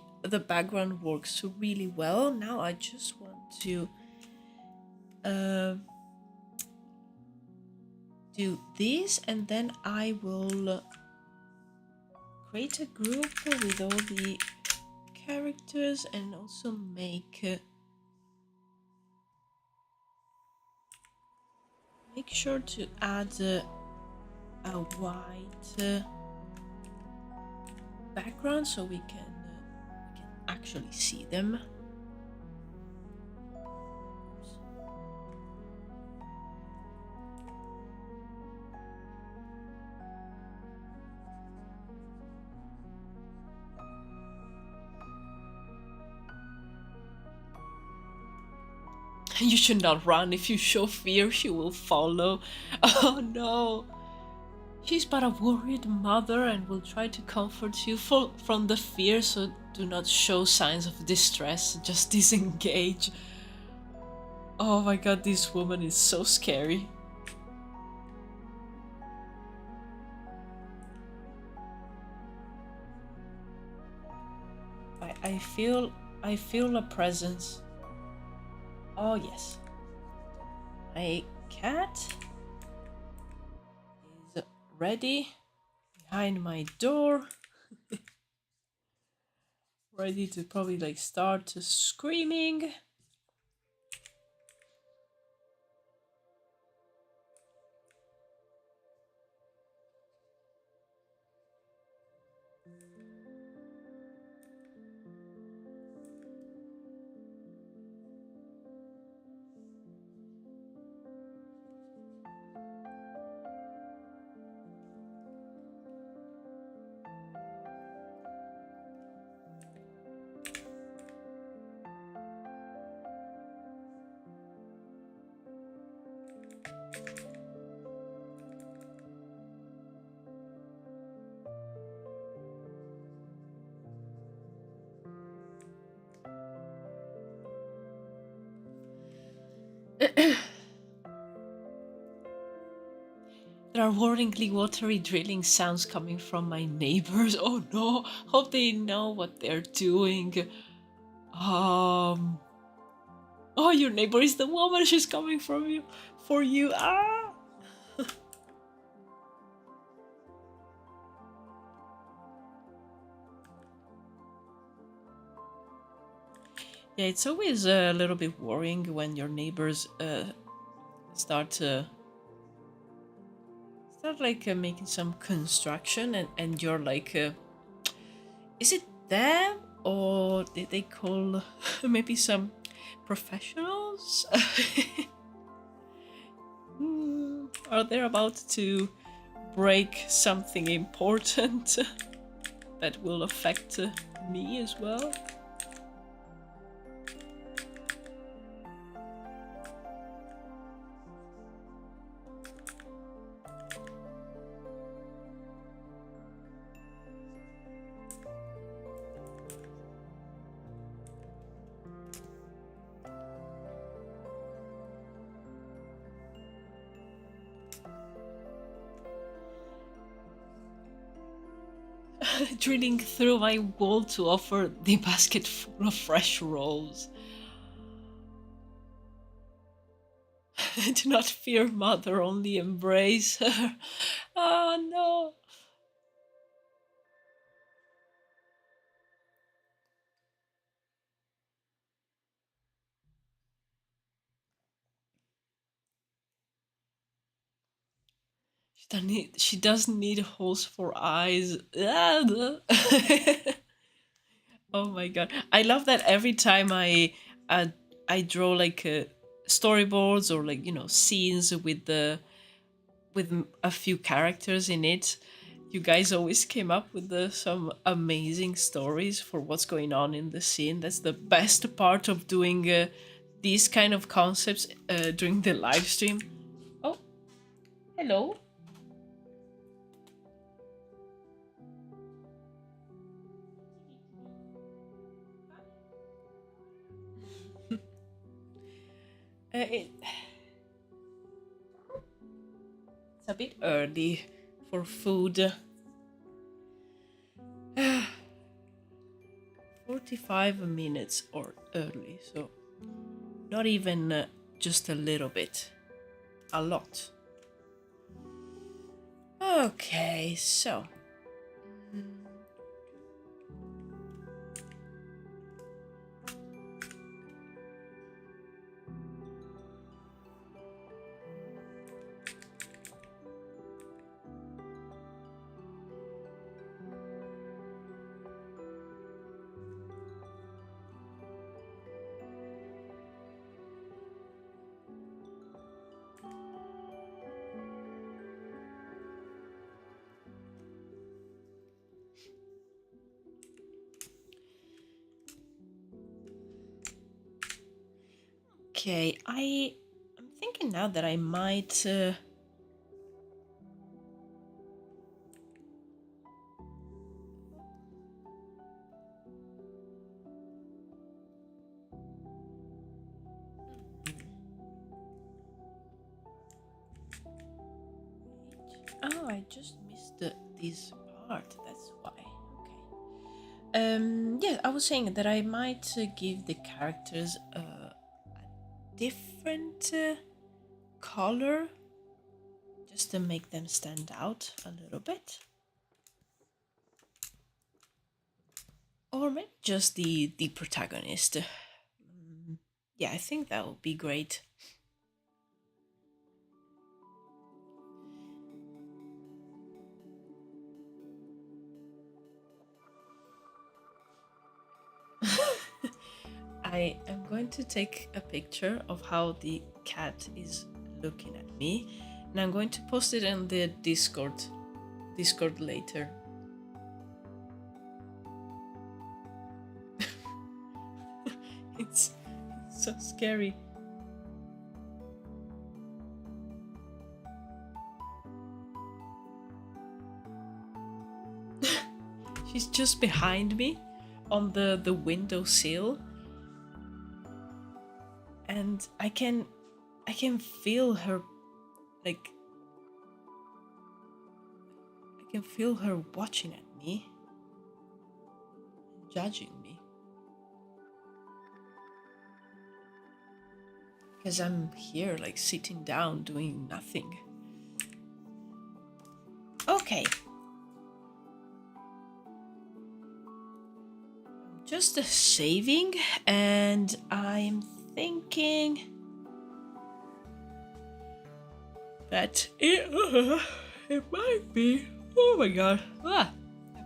background works really well. Now I just want to do this, and then I will create a group with all the characters and also make sure to add a white background so we can actually see them. You should not run. If you show fear, she will follow. Oh no. She's but a worried mother and will try to comfort you from the fear, so do not show signs of distress. Just disengage. Oh my god, this woman is so scary. I feel a presence. Oh yes. My cat is ready behind my door. Ready to probably like start screaming. There are warningly watery drilling sounds coming from my neighbors. Oh no, hope they know what they're doing. Oh, your neighbor is the woman. She's coming from you, for you. Ah. Yeah, it's always a little bit worrying when your neighbors start like making some construction and you're like, is it them or did they call maybe some professionals? Are they about to break something important that will affect me as well? drilling through my wall to offer the basket full of fresh rolls. Do not fear, mother, only embrace her. Oh no. She doesn't need holes for eyes. Oh my god. I love that every time uh, I draw like storyboards or like, you know, scenes with a few characters in it. You guys always came up with some amazing stories for what's going on in the scene. That's the best part of doing these kind of concepts during the live stream. Oh, hello. It's a bit early for food. 45 minutes or early, so not even just a little bit. A lot. Okay, so. Okay, I'm thinking now that I might oh, I just missed this part. That's why. Okay. Yeah, I was saying that I might give the characters a different color just to make them stand out a little bit. Or maybe just the protagonist. Yeah, I think that would be great. I am going to take a picture of how the cat is looking at me, and I'm going to post it in the Discord later. It's so scary. She's just behind me on the windowsill, and I can feel her, like I can feel her watching at me, judging me. Because I'm here like sitting down doing nothing. Okay. Just saving, and I'm thinking that it might be. Oh my god.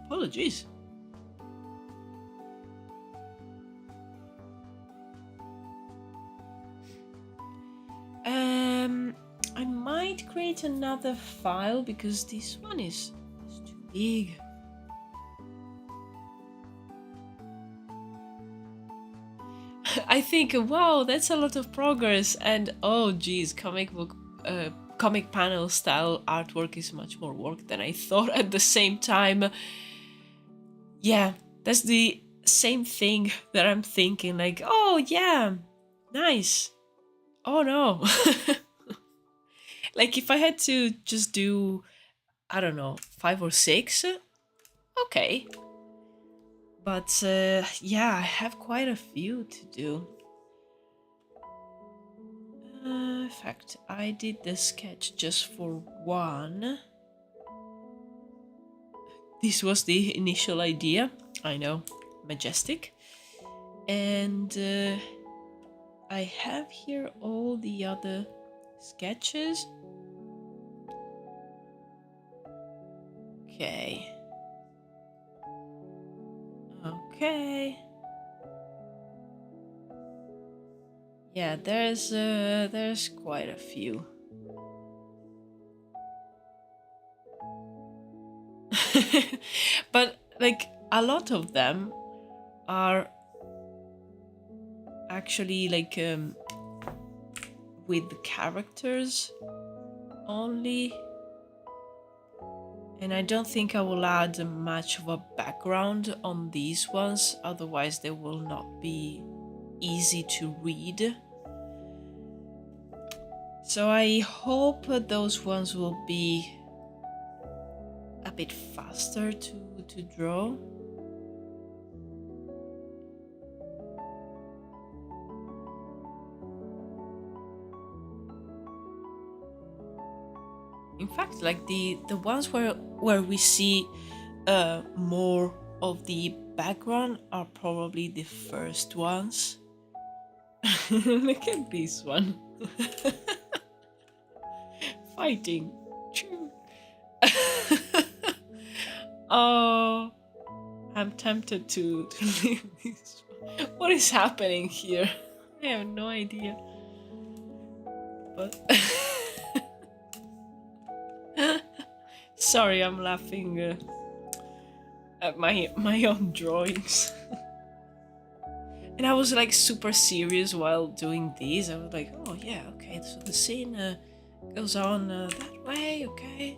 Apologies. I might create another file because this one is too big. I think, wow, that's a lot of progress, and oh geez, comic panel style artwork is much more work than I thought. At the same time, yeah, that's the same thing that I'm thinking, like, oh yeah, nice. Oh no. Like if I had to just do, I don't know, 5 or 6, Okay. But yeah, I have quite a few to do. In fact, I did the sketch just for one. This was the initial idea. I know, majestic. And I have here all the other sketches. Okay. Okay. Yeah, there's quite a few. But like a lot of them are actually like with the characters only, and I don't think I will add much of a background on these ones, otherwise they will not be easy to read. So I hope those ones will be a bit faster to draw. In fact, like the ones where we see more of the background are probably the first ones. Look at this one. Fighting. Oh, I'm tempted to leave this one. What is happening here? I have no idea. But sorry, I'm laughing at my own drawings. And I was like super serious while doing these. I was like, oh yeah, okay, so the scene goes on that way, okay.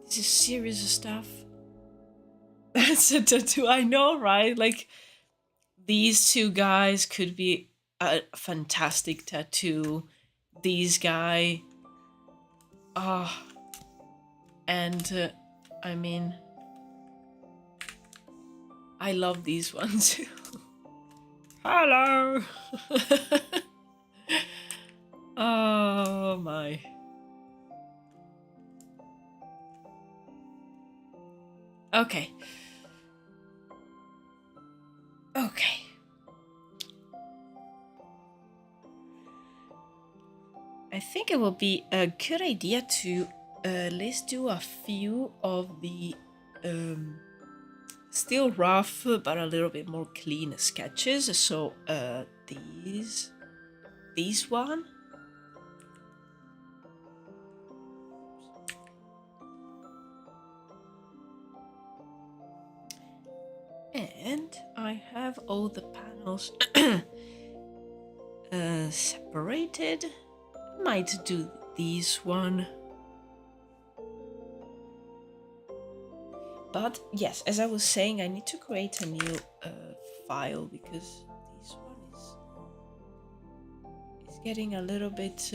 This is serious stuff. That's a tattoo, I know, right? Like, these two guys could be a fantastic tattoo. These guy, and I mean, I love these ones. Hello. Oh my. Okay. Okay. I think it will be a good idea to let's do a few of the still rough but a little bit more clean sketches. So these one. And I have all the panels separated. I might do these one. But yes, as I was saying, I need to create a new file because this one is getting a little bit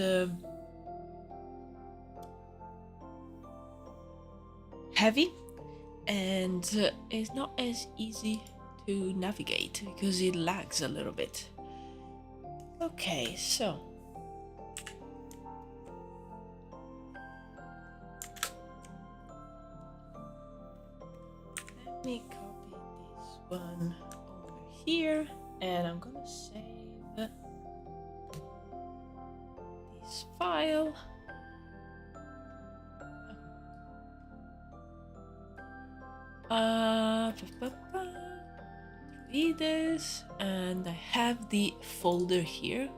heavy, and it's not as easy to navigate because it lags a little bit. Okay, so let me copy this one over here, and I'm gonna save this file. Druwides, and I have the folder here.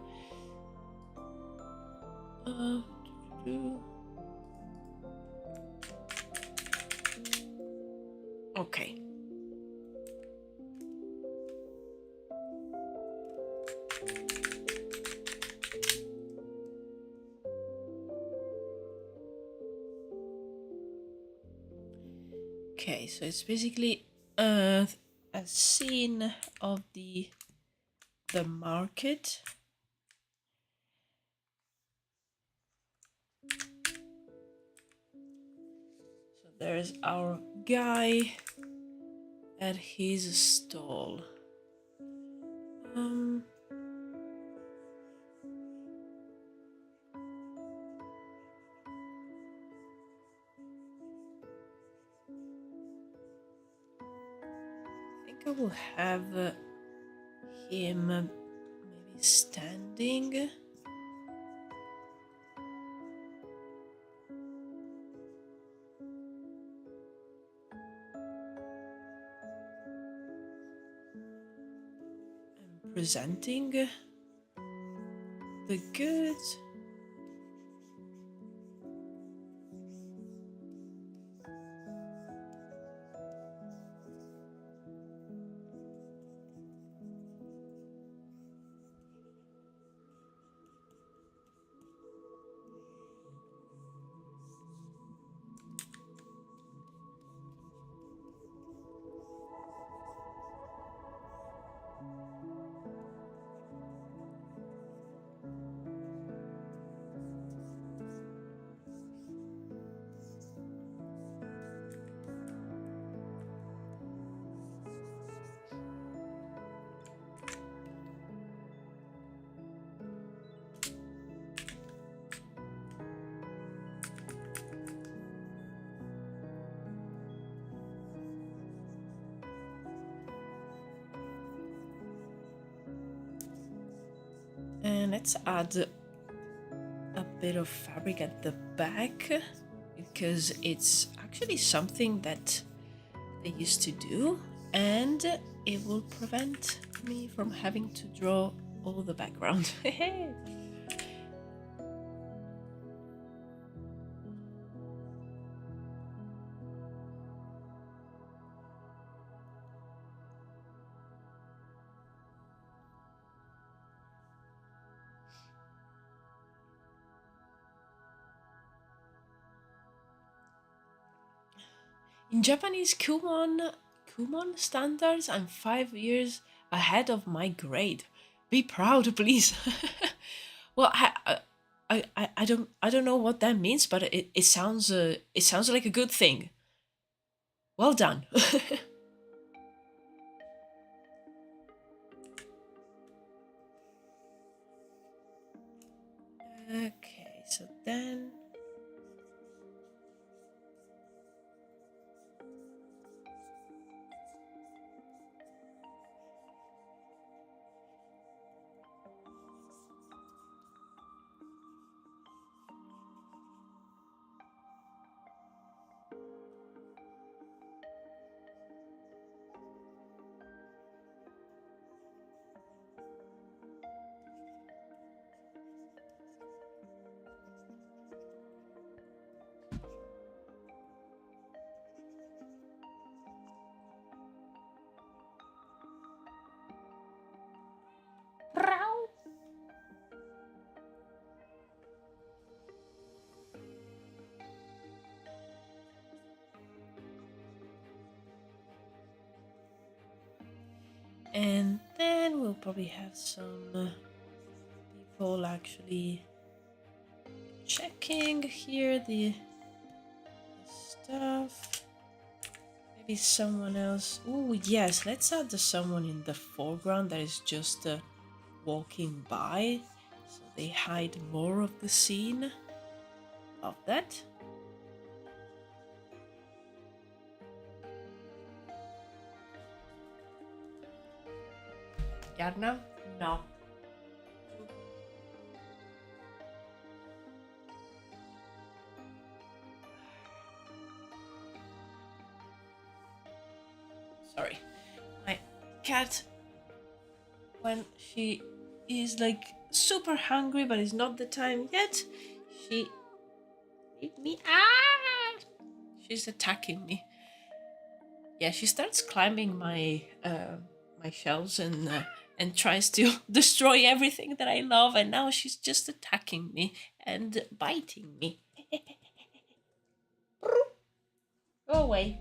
Okay. Okay, so it's basically a scene of the market. So there's our guy at his stall. I think I will have him maybe standing. And presenting the goods. And let's add a bit of fabric at the back, because it's actually something that they used to do, and it will prevent me from having to draw all the background. In Japanese Kumon standards, I'm 5 years ahead of my grade. Be proud, please. Well, I don't know what that means, but it sounds like a good thing. Well done. Okay, so then and then we'll probably have some people actually checking here the stuff. Maybe someone else. Oh yes, let's add someone in the foreground that is just walking by, so they hide more of the scene. Love that. Yarna? No. Sorry. My cat, when she is like super hungry but it's not the time yet, she eat me. She's attacking me. Yeah, she starts climbing my my shelves and tries to destroy everything that I love, and now she's just attacking me and biting me. Go away.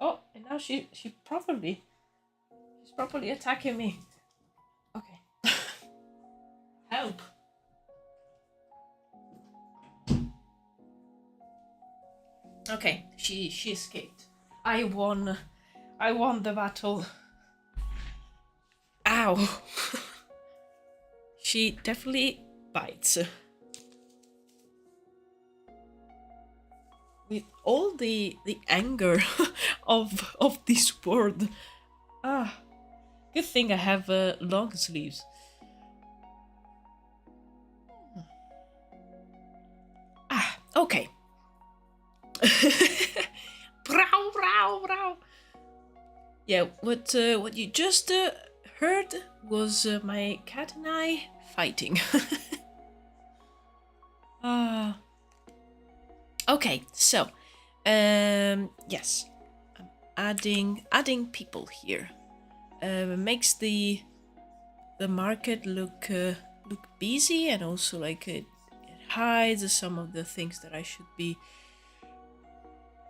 Oh, and now she's properly attacking me. Okay. Help. Okay, she escaped. I won I won the battle. Ow. She definitely bites. With all the anger of this world. Ah, good thing I have long sleeves. Ah, okay. Brow, brow, brow. Yeah, what you just heard was my cat and I fighting. Okay, so yes, I'm adding people here. Makes the market look busy, and also like it hides some of the things that I should be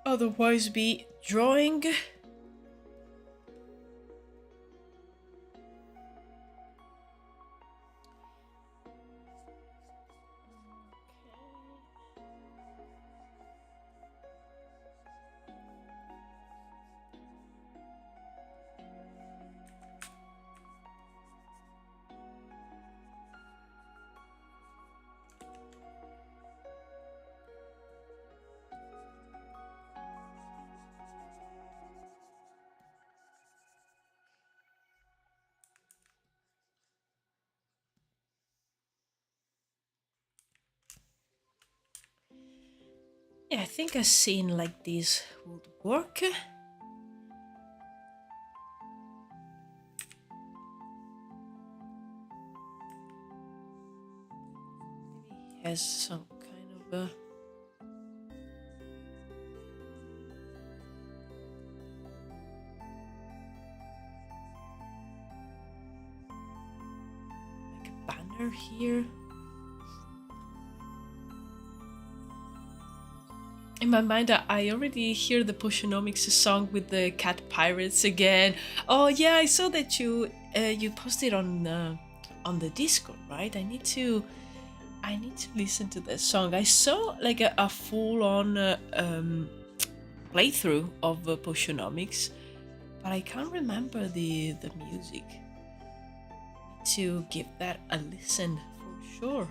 otherwise be drawing. Yeah, I think a scene like this would work. Maybe he has some kind of a... like a banner here. In my mind, I already hear the Potionomics song with the cat pirates again. Oh yeah, I saw that you posted on the Discord, right? I need to listen to that song. I saw like a full-on playthrough of Potionomics, but I can't remember the music. I need to give that a listen for sure.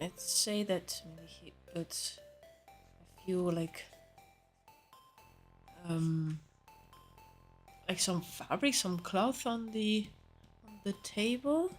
Let's say that maybe he puts a few like some fabric, some cloth on the table.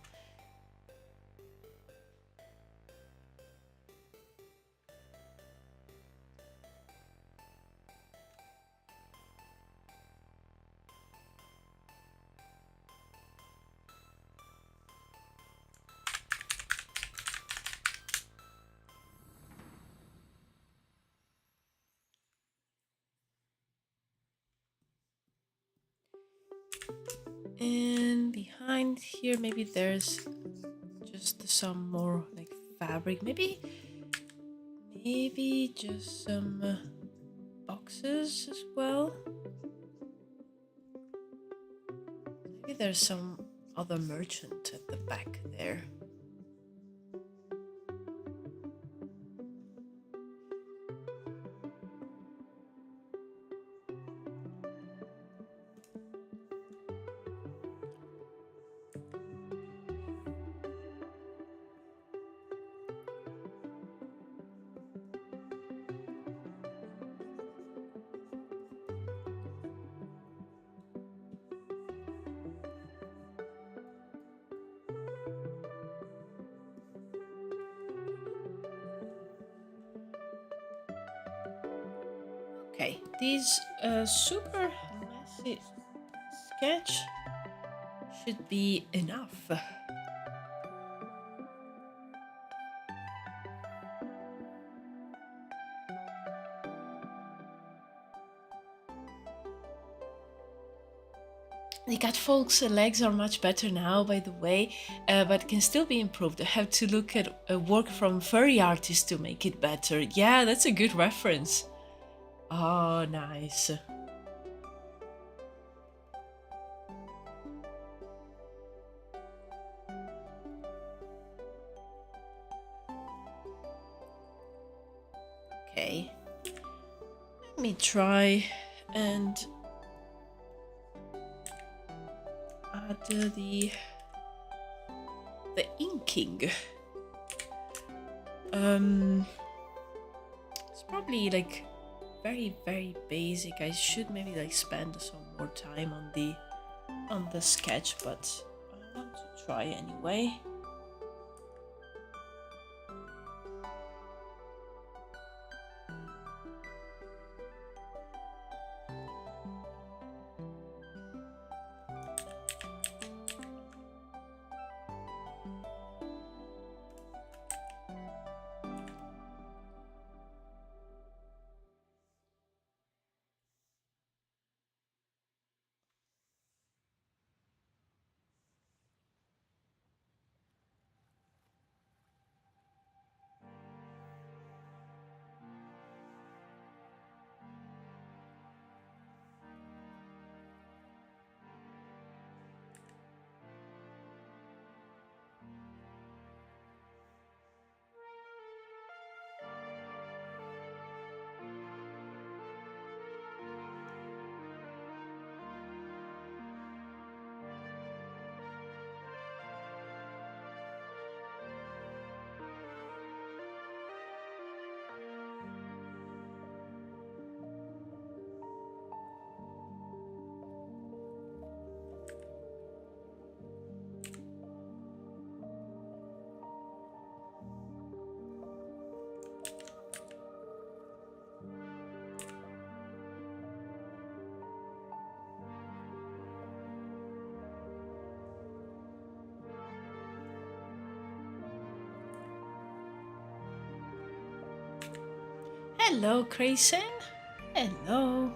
And behind here, maybe there's just some more like fabric. Maybe just some boxes as well. Maybe there's some other merchant at the back there. Okay, these super messy sketch should be enough. The catfolk's legs are much better now, by the way, but can still be improved. I have to look at work from furry artists to make it better. Yeah, that's a good reference. Oh, nice. Okay. Let me try and add the inking. It's probably like very basic. I should maybe like spend some more time on the sketch, but I want to try anyway. Hello, Grayson. Hello.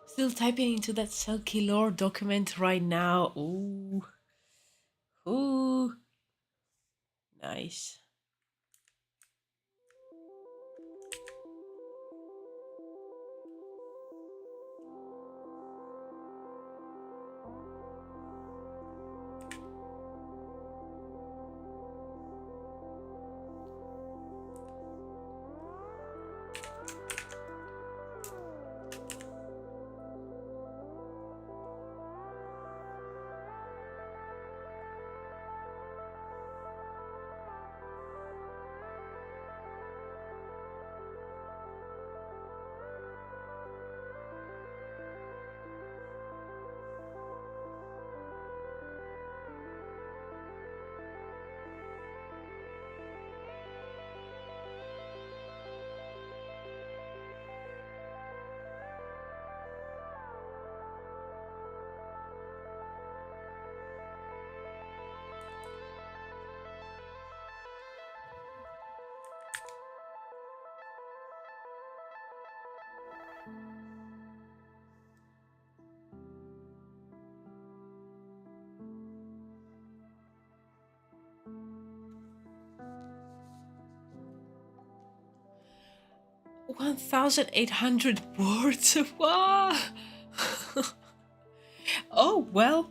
Still typing into that Selkie lore document right now. Ooh. Ooh. Nice. $1,800 boards. Wow. Oh, well.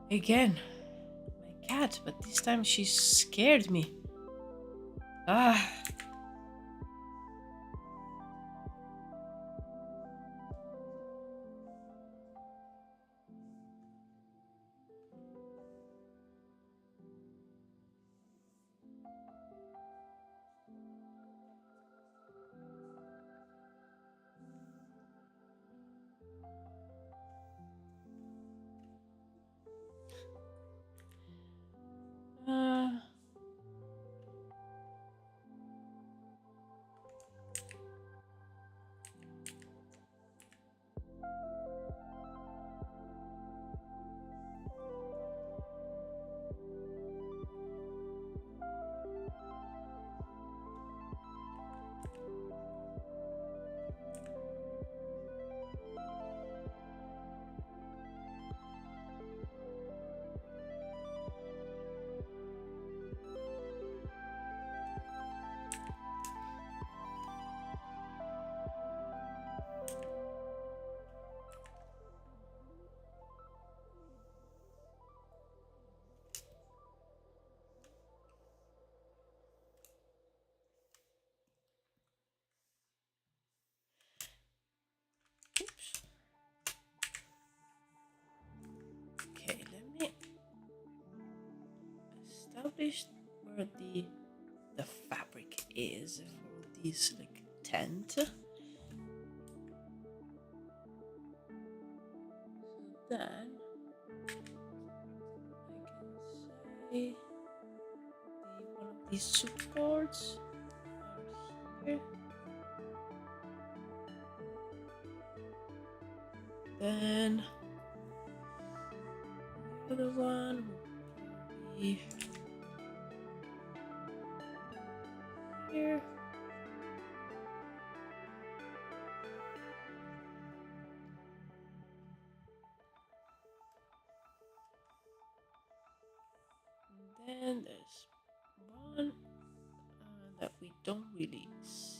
Again, my cat, but this time she scared me. Ah. Uh, oops. Okay, let me establish where the fabric is for this like tent. So then I can say one of these supports are here. Then the other one will be here. And then there's one that we don't really see.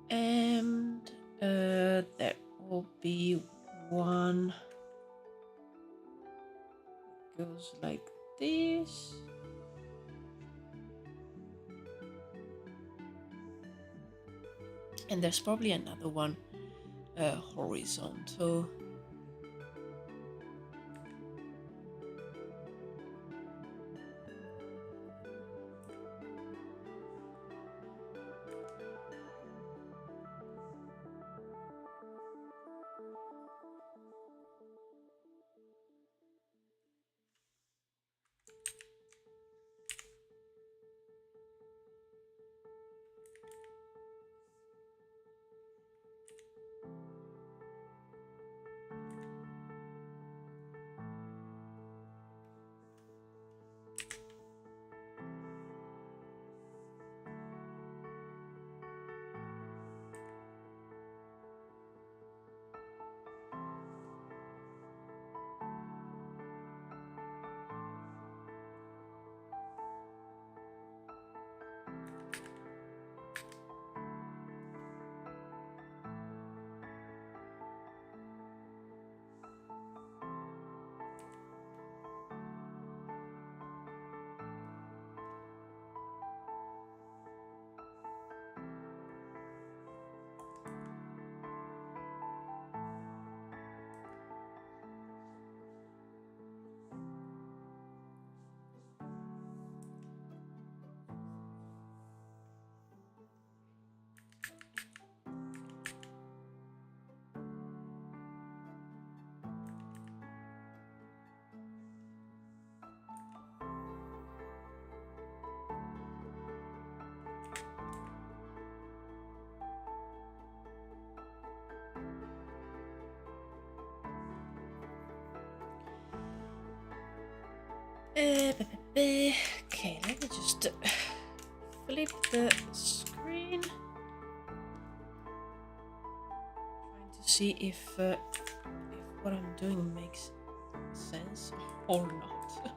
And there will be one goes like this. And there's probably another one horizontal. Okay, let me just flip the screen. Trying to see if what I'm doing makes sense or not.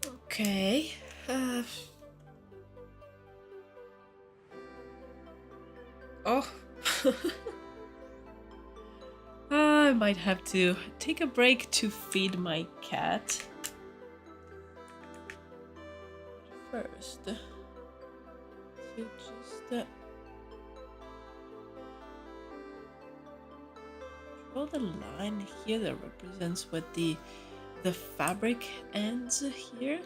Okay. Oh. I might have to take a break to feed my cat. First, to just draw the line here that represents what the fabric ends here.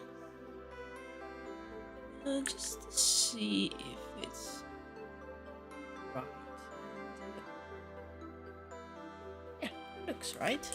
Just to see if it's right. Yeah, looks right.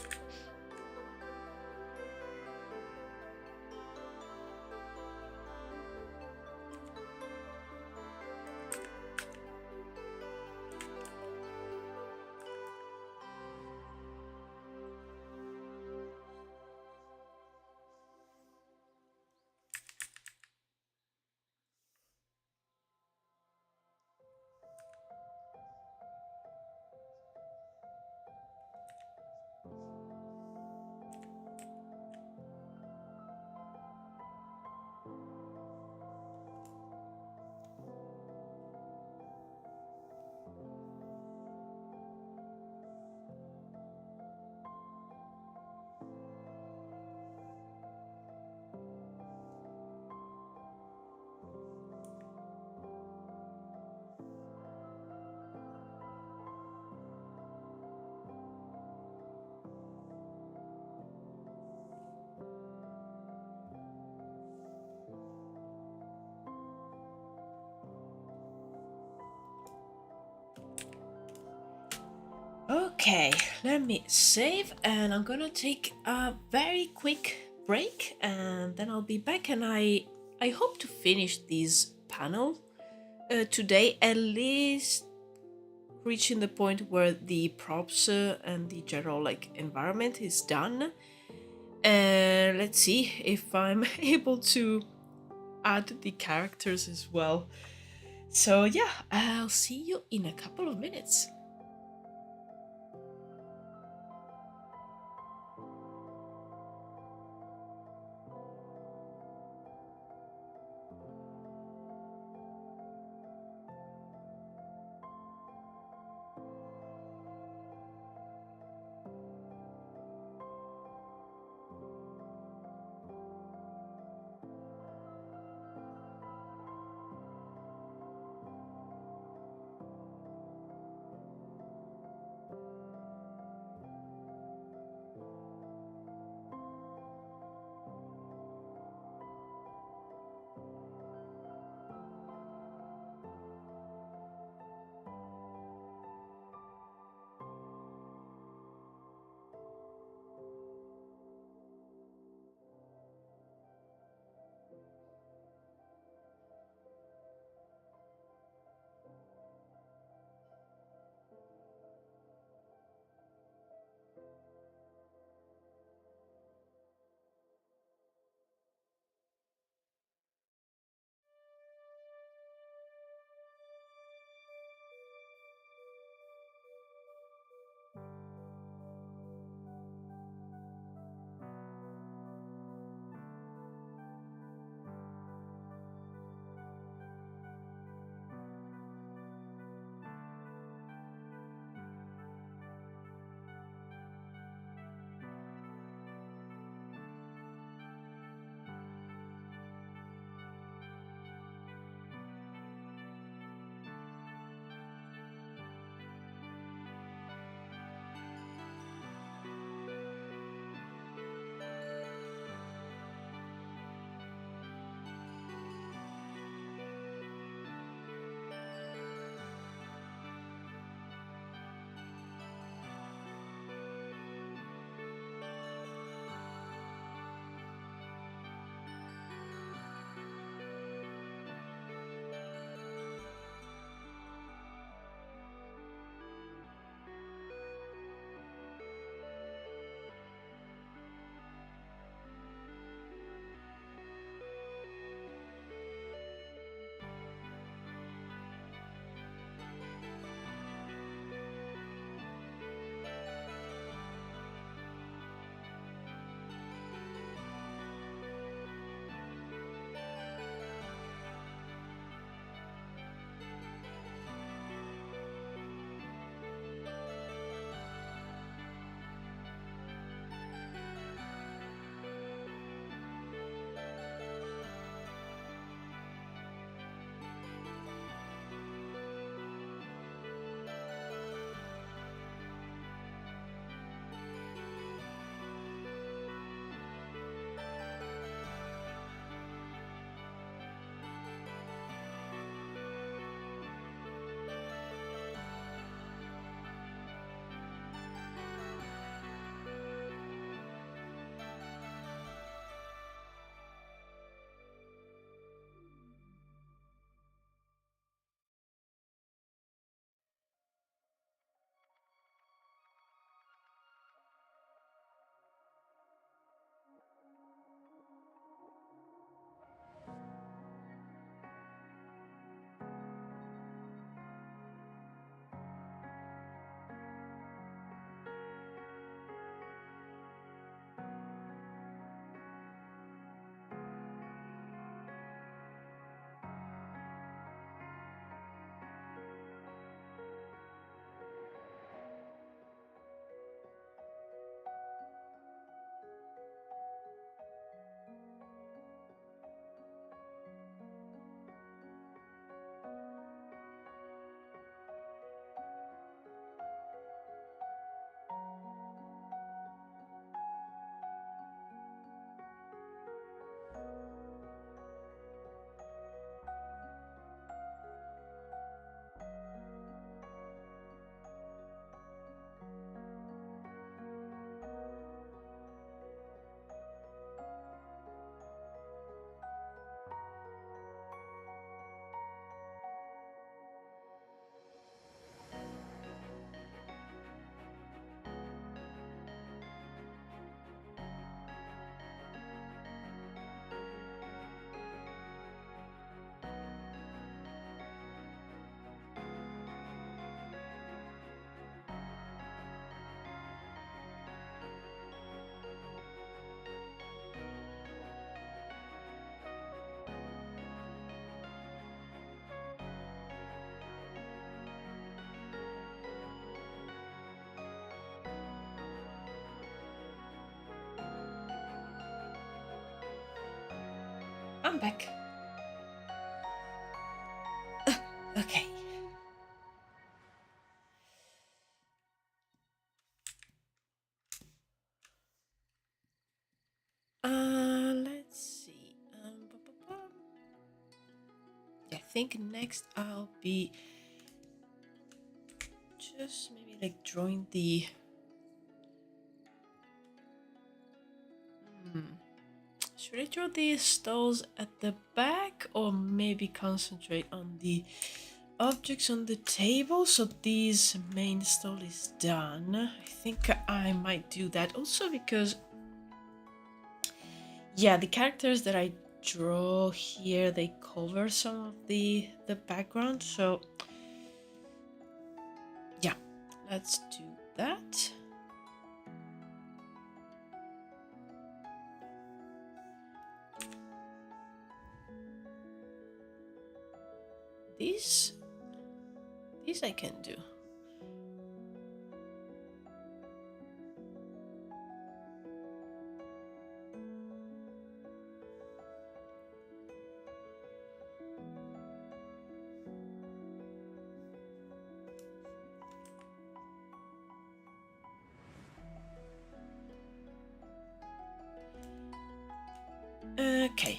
Okay, let me save, and I'm gonna take a very quick break, and then I'll be back. And I hope to finish this panel today, at least reaching the point where the props and the general like environment is done. And let's see if I'm able to add the characters as well. So yeah, I'll see you in a couple of minutes. I'm back. Okay. Let's see. I think next I'll be just maybe like drawing the. Should I draw these stalls at the back or maybe concentrate on the objects on the table? So this main stall is done. I think I might do that also because, yeah, the characters that I draw here, they cover some of the background. So yeah, let's do that. These I can do. Okay.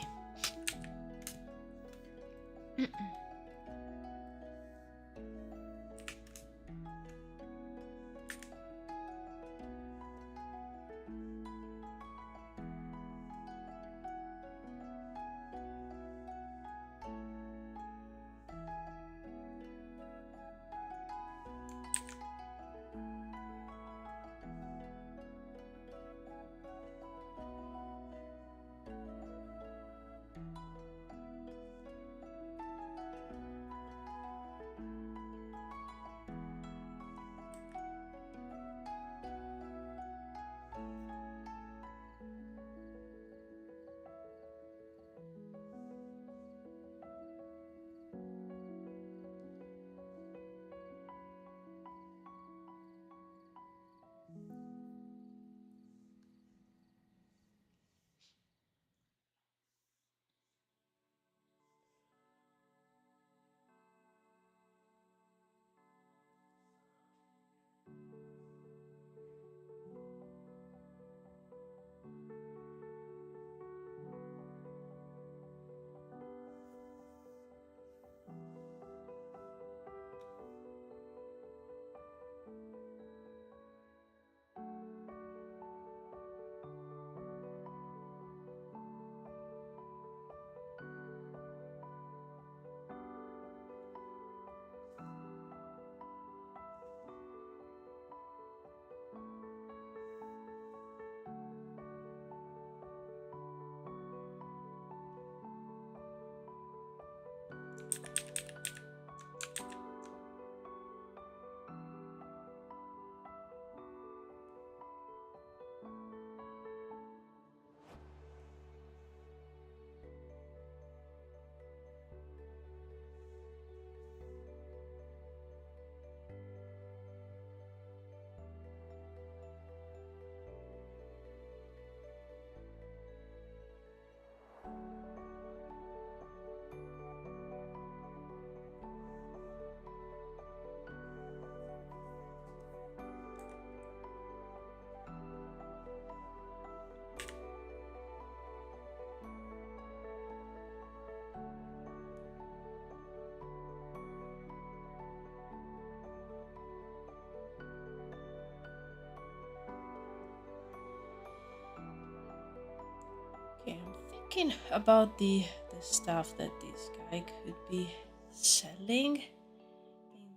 Okay, I'm thinking about the stuff that this guy could be selling.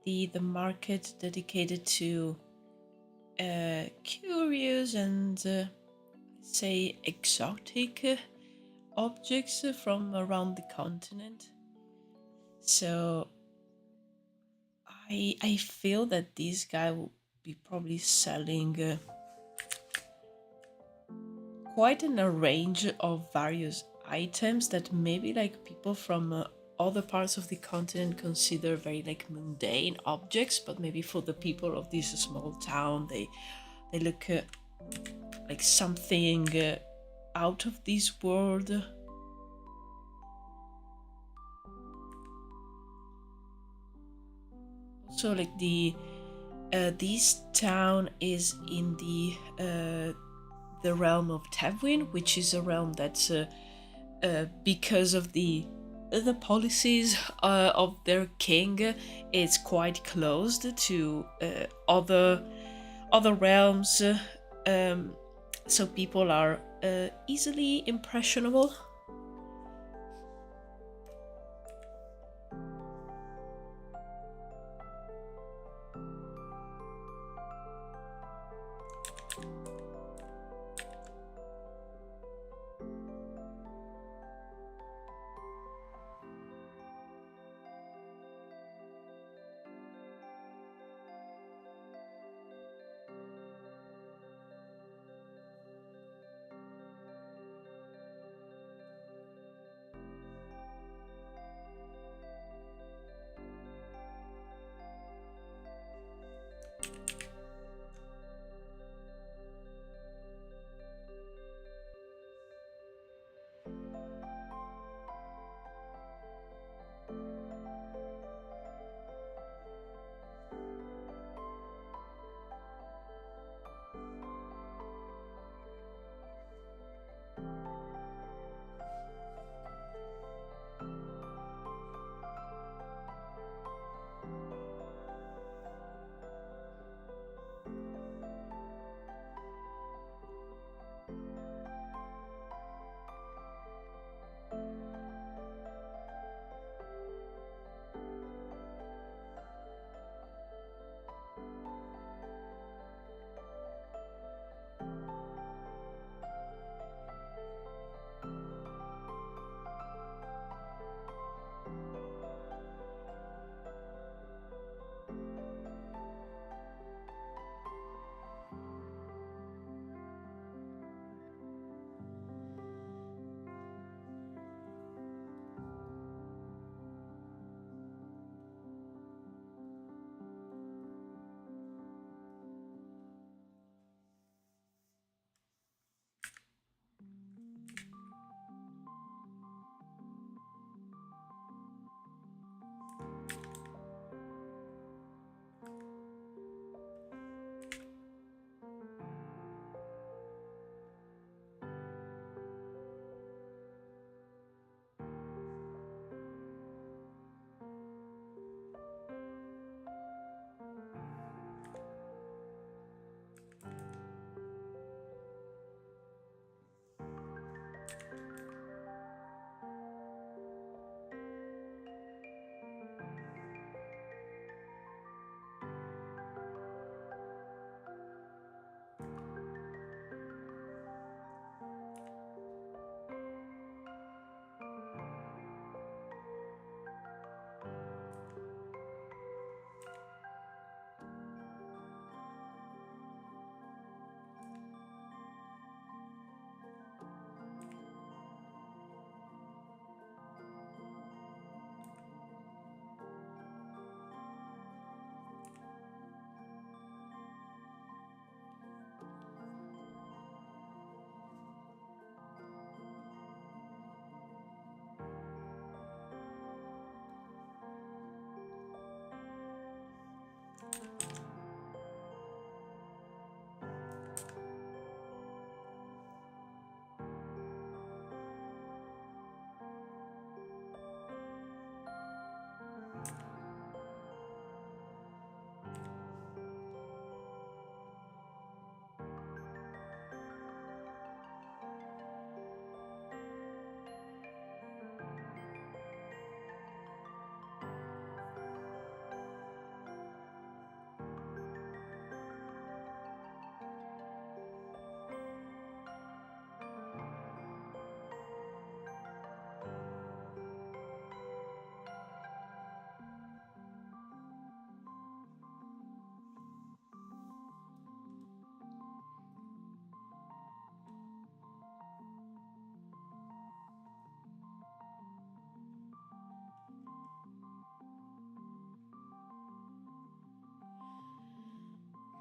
The market dedicated to curious and say exotic objects from around the continent. So I feel that this guy will be probably selling quite a range of various items that maybe like people from other parts of the continent consider very like mundane objects, but maybe for the people of this small town they look like something out of this world. So like this town is in the realm of Tevwin, which is a realm that's because of the policies of their king, it's quite closed to other realms. Um, so people are easily impressionable.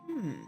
Hmm.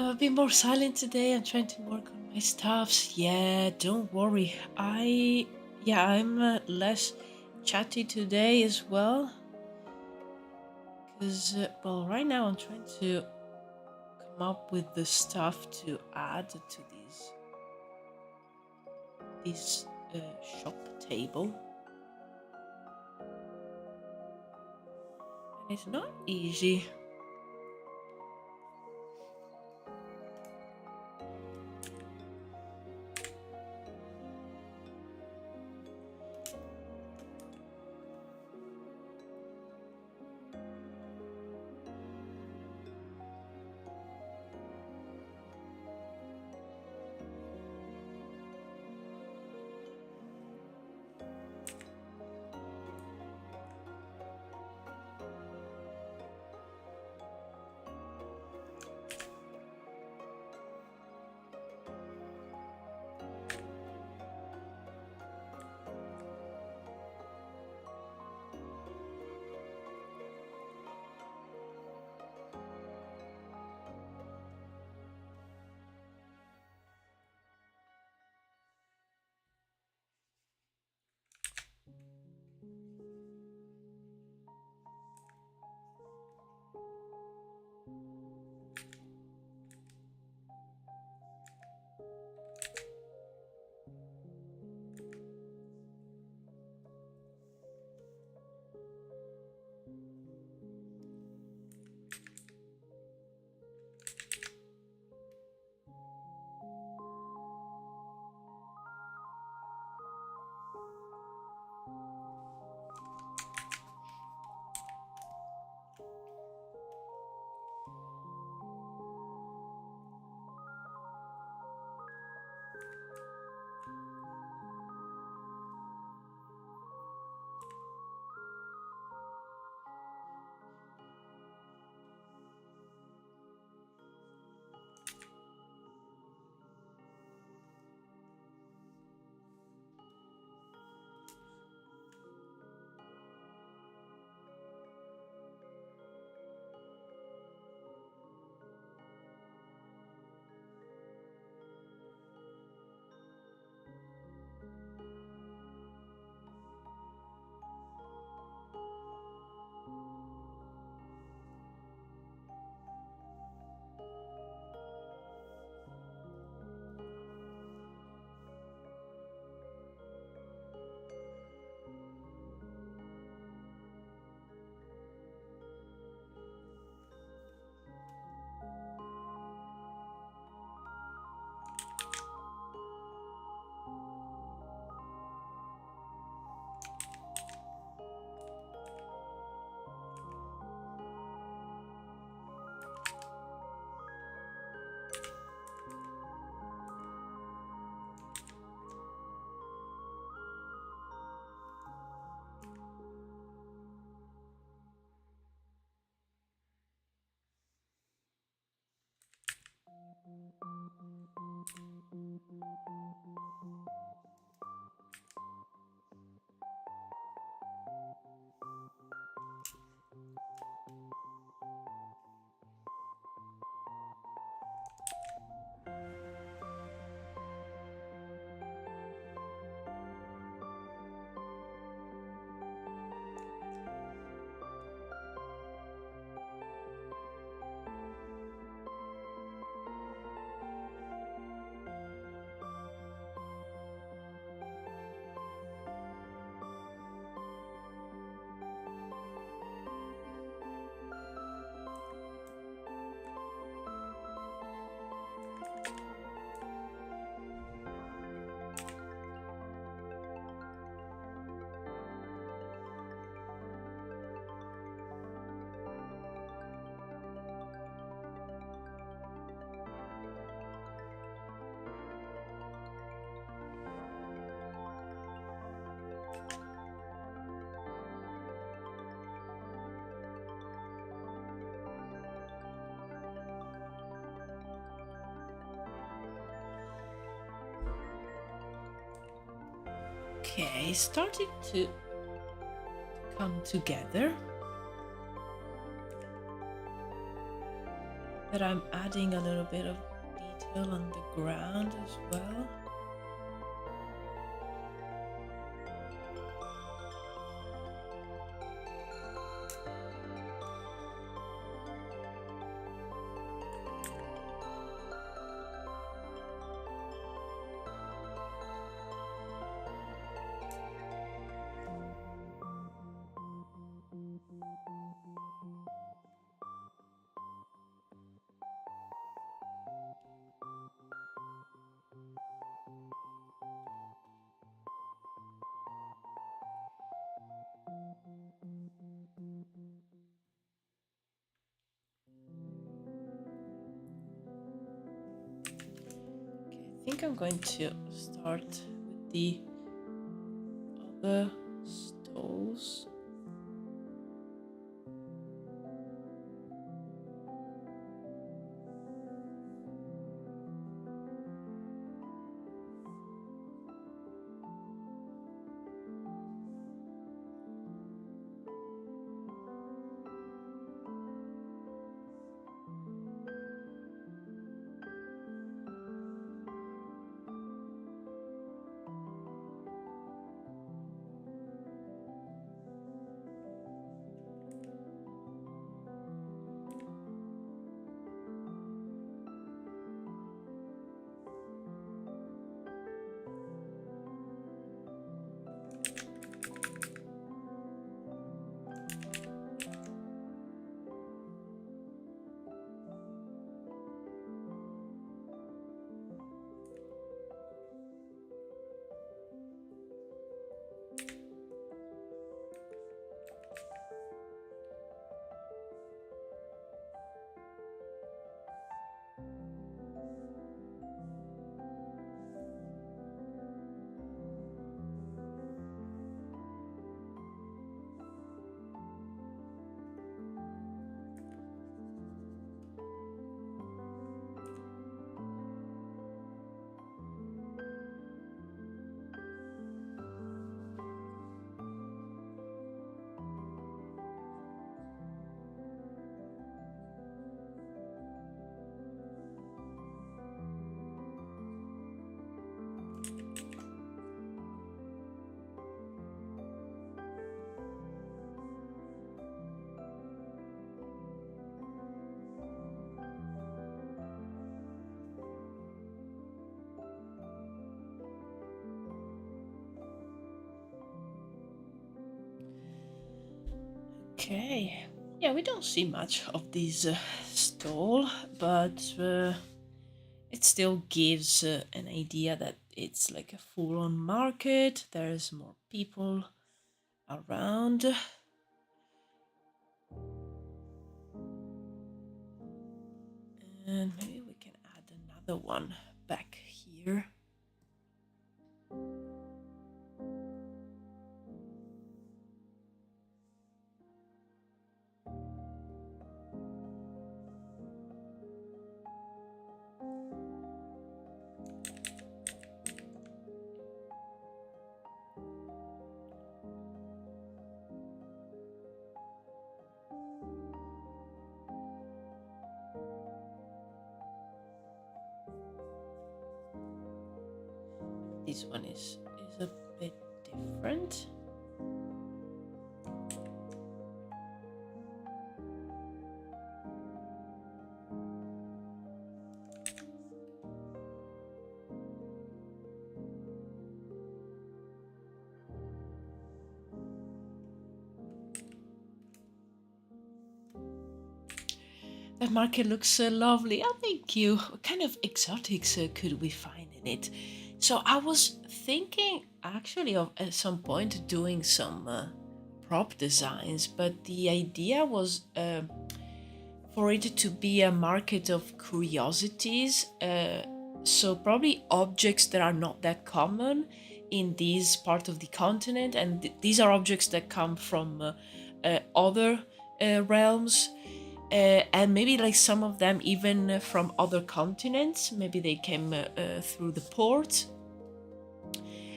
I'm a bit more silent today. I'm trying to work on my stuffs. Yeah, don't worry. I'm less chatty today as well. Because, well, right now I'm trying to come up with the stuff to add to this shop table. And it's not easy. Okay, starting to come together. that I'm adding a little bit of detail on the ground as well. I think I'm going to start with the other stalls. Okay, yeah, we don't see much of this stall, but it still gives an idea that it's like a full-on market. There's more people around. And maybe we can add another one back here. This one is a bit different. That market looks lovely. Oh, thank you. What kind of exotics could we find in it? So I was thinking actually of at some point doing some prop designs, but the idea was for it to be a market of curiosities. So probably objects that are not that common in this part of the continent, and these are objects that come from other realms. And maybe like some of them even from other continents. Maybe they came through the port.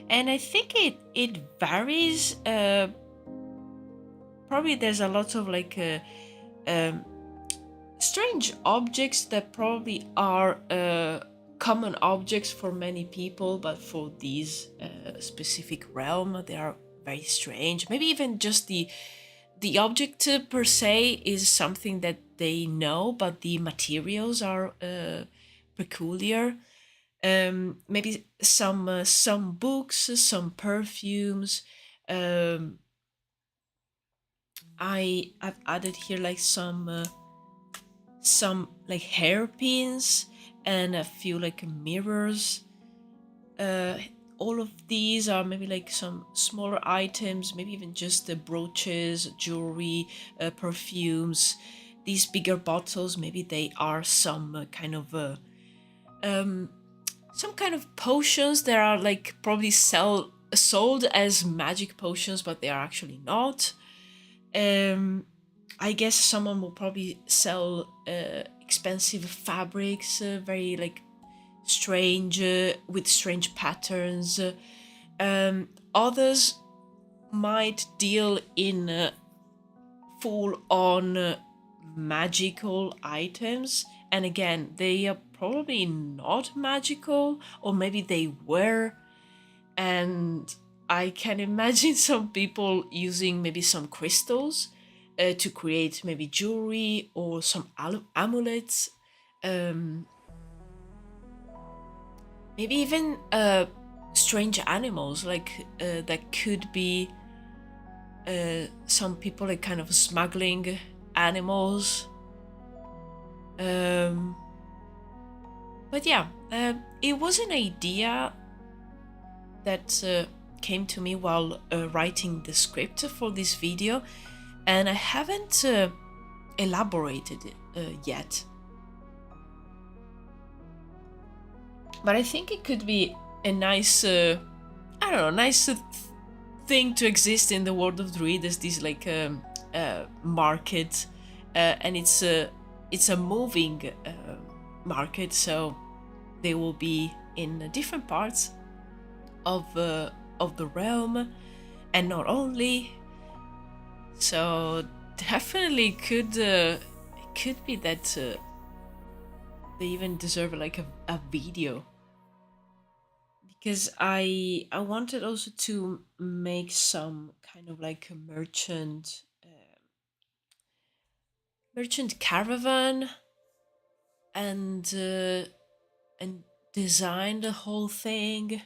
And I think it varies. Probably there's a lot of like strange objects that probably are common objects for many people, but for these specific realm, they are very strange. Maybe even just the object per se is something that they know, but the materials are peculiar. Maybe some books, some perfumes. Um, I've added here like some like hairpins and a few like mirrors. Uh, all of these are maybe like some smaller items, maybe even just the brooches, jewelry, perfumes. These bigger bottles, maybe they are some kind of um, some kind of potions that are like probably sold as magic potions, but they are actually not. I guess someone will probably sell expensive fabrics, very like strange, with strange patterns. Others might deal in full on magical items, and again, they are probably not magical, or maybe they were, and I can imagine some people using maybe some crystals to create maybe jewelry or some amulets. Um, Maybe even strange animals, like that could be some people like kind of smuggling animals. Um, but yeah, it was an idea that came to me while writing the script for this video, and I haven't elaborated it yet. But I think it could be a nice, I don't know, nice thing to exist in the world of Druid as this like market, and it's a moving market, so they will be in different parts of the realm, and not only. So definitely could it could be that they even deserve like a video, because I wanted also to make some kind of like a merchant caravan, and and design the whole thing.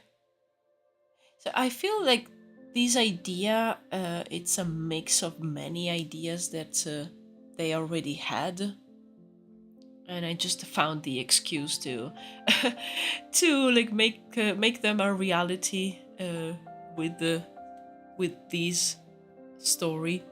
So I feel like this idea, it's a mix of many ideas that they already had, and I just found the excuse to to like make them a reality with this story.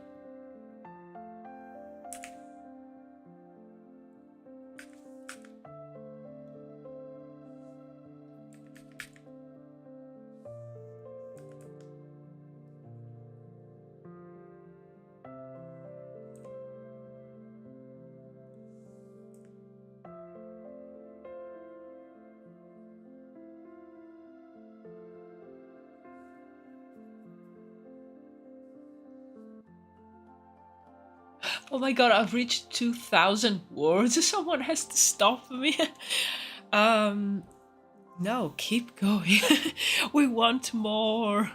Oh my god, I've reached 2,000 words. Someone has to stop me. um, no, keep going. We want more.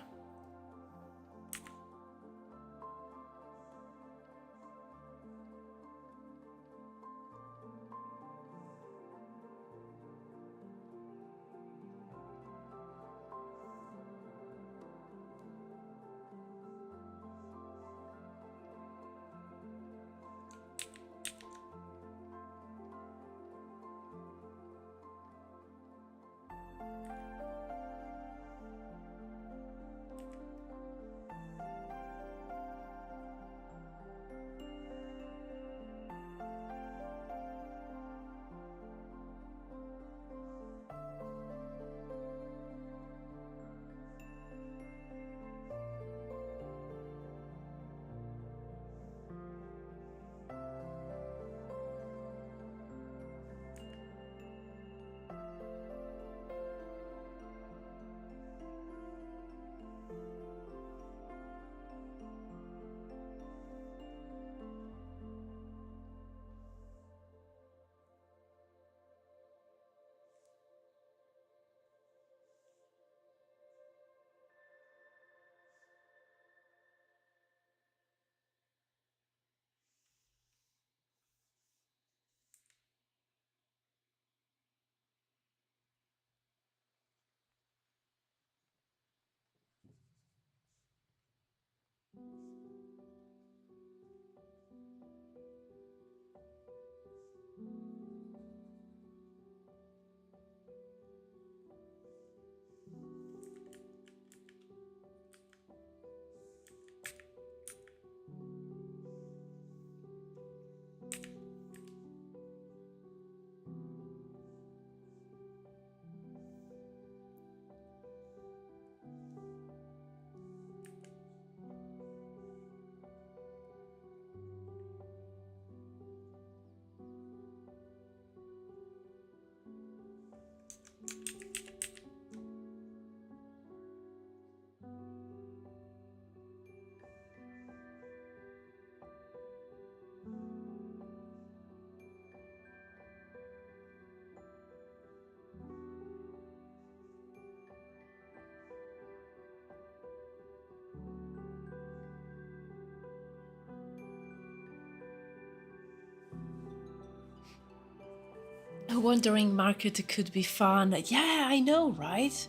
wandering market could be fun. Yeah, I know, right?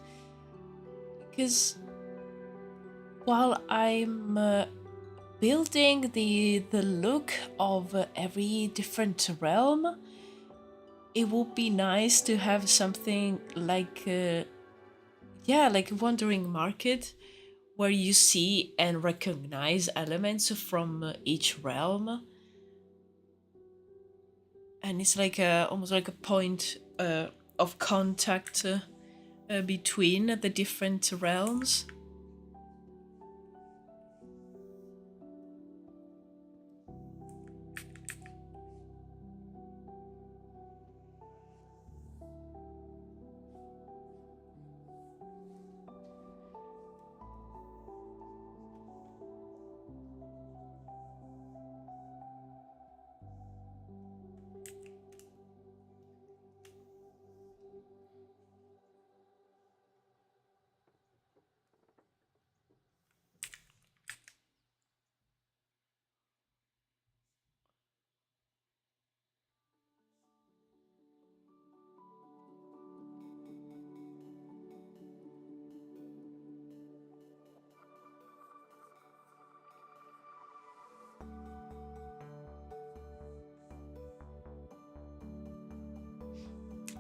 Because while I'm building the look of every different realm, it would be nice to have something like like a wandering market where you see and recognize elements from each realm, and it's like almost like a point of contact between the different realms.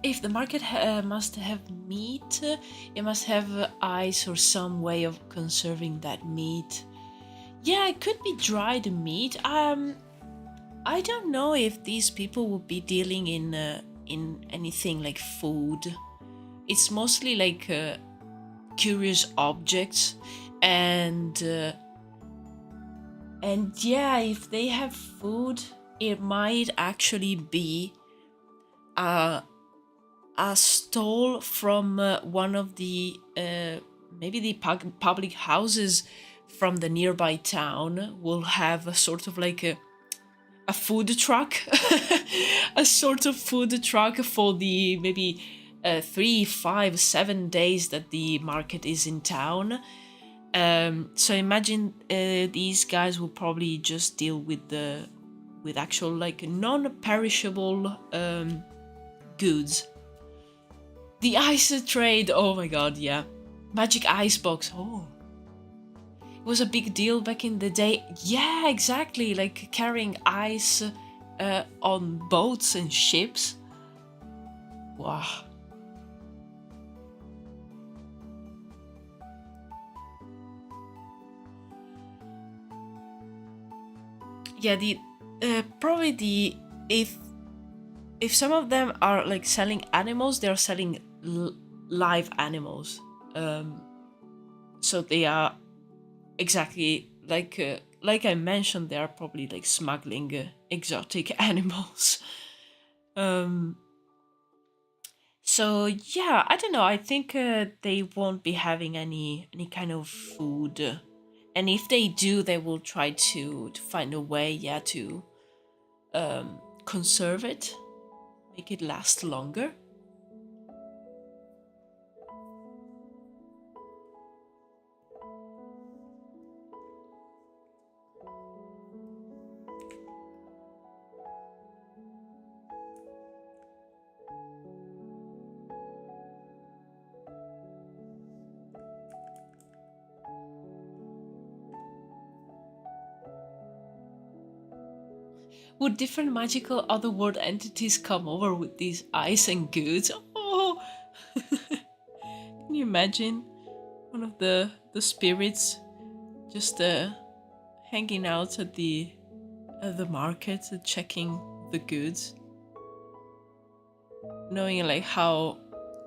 If the market must have meat, it must have ice or some way of conserving that meat. Yeah, it could be dried meat. I don't know if these people would be dealing in anything like food. It's mostly like curious objects, and yeah, if they have food, it might actually be a stall from one of the maybe the public houses from the nearby town will have a sort of like a food truck, a sort of food truck for the maybe 3, 5, 7 days that the market is in town. So imagine these guys will probably just deal with actual like non-perishable goods. The ice trade, oh my god, yeah. Magic ice box, oh. It was a big deal back in the day. Yeah, exactly, like carrying ice on boats and ships. Wow. Yeah, the probably the if some of them are like selling animals, they are selling live animals. So they are exactly like I mentioned, they are probably like smuggling exotic animals. Um, so yeah, I don't know. I think they won't be having any kind of food, and if they do, they will try to find a way, yeah, to conserve it, make it last longer. Would different magical otherworld entities come over with these ice and goods? Oh, can you imagine one of the spirits just hanging out at the market, checking the goods, knowing like how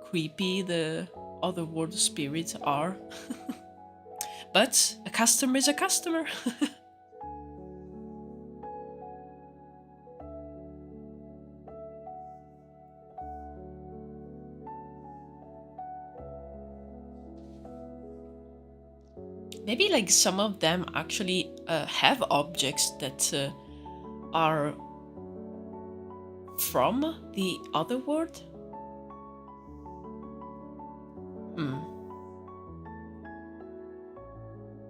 creepy the otherworld spirits are. But a customer is a customer. Maybe like some of them actually have objects that are from the other world.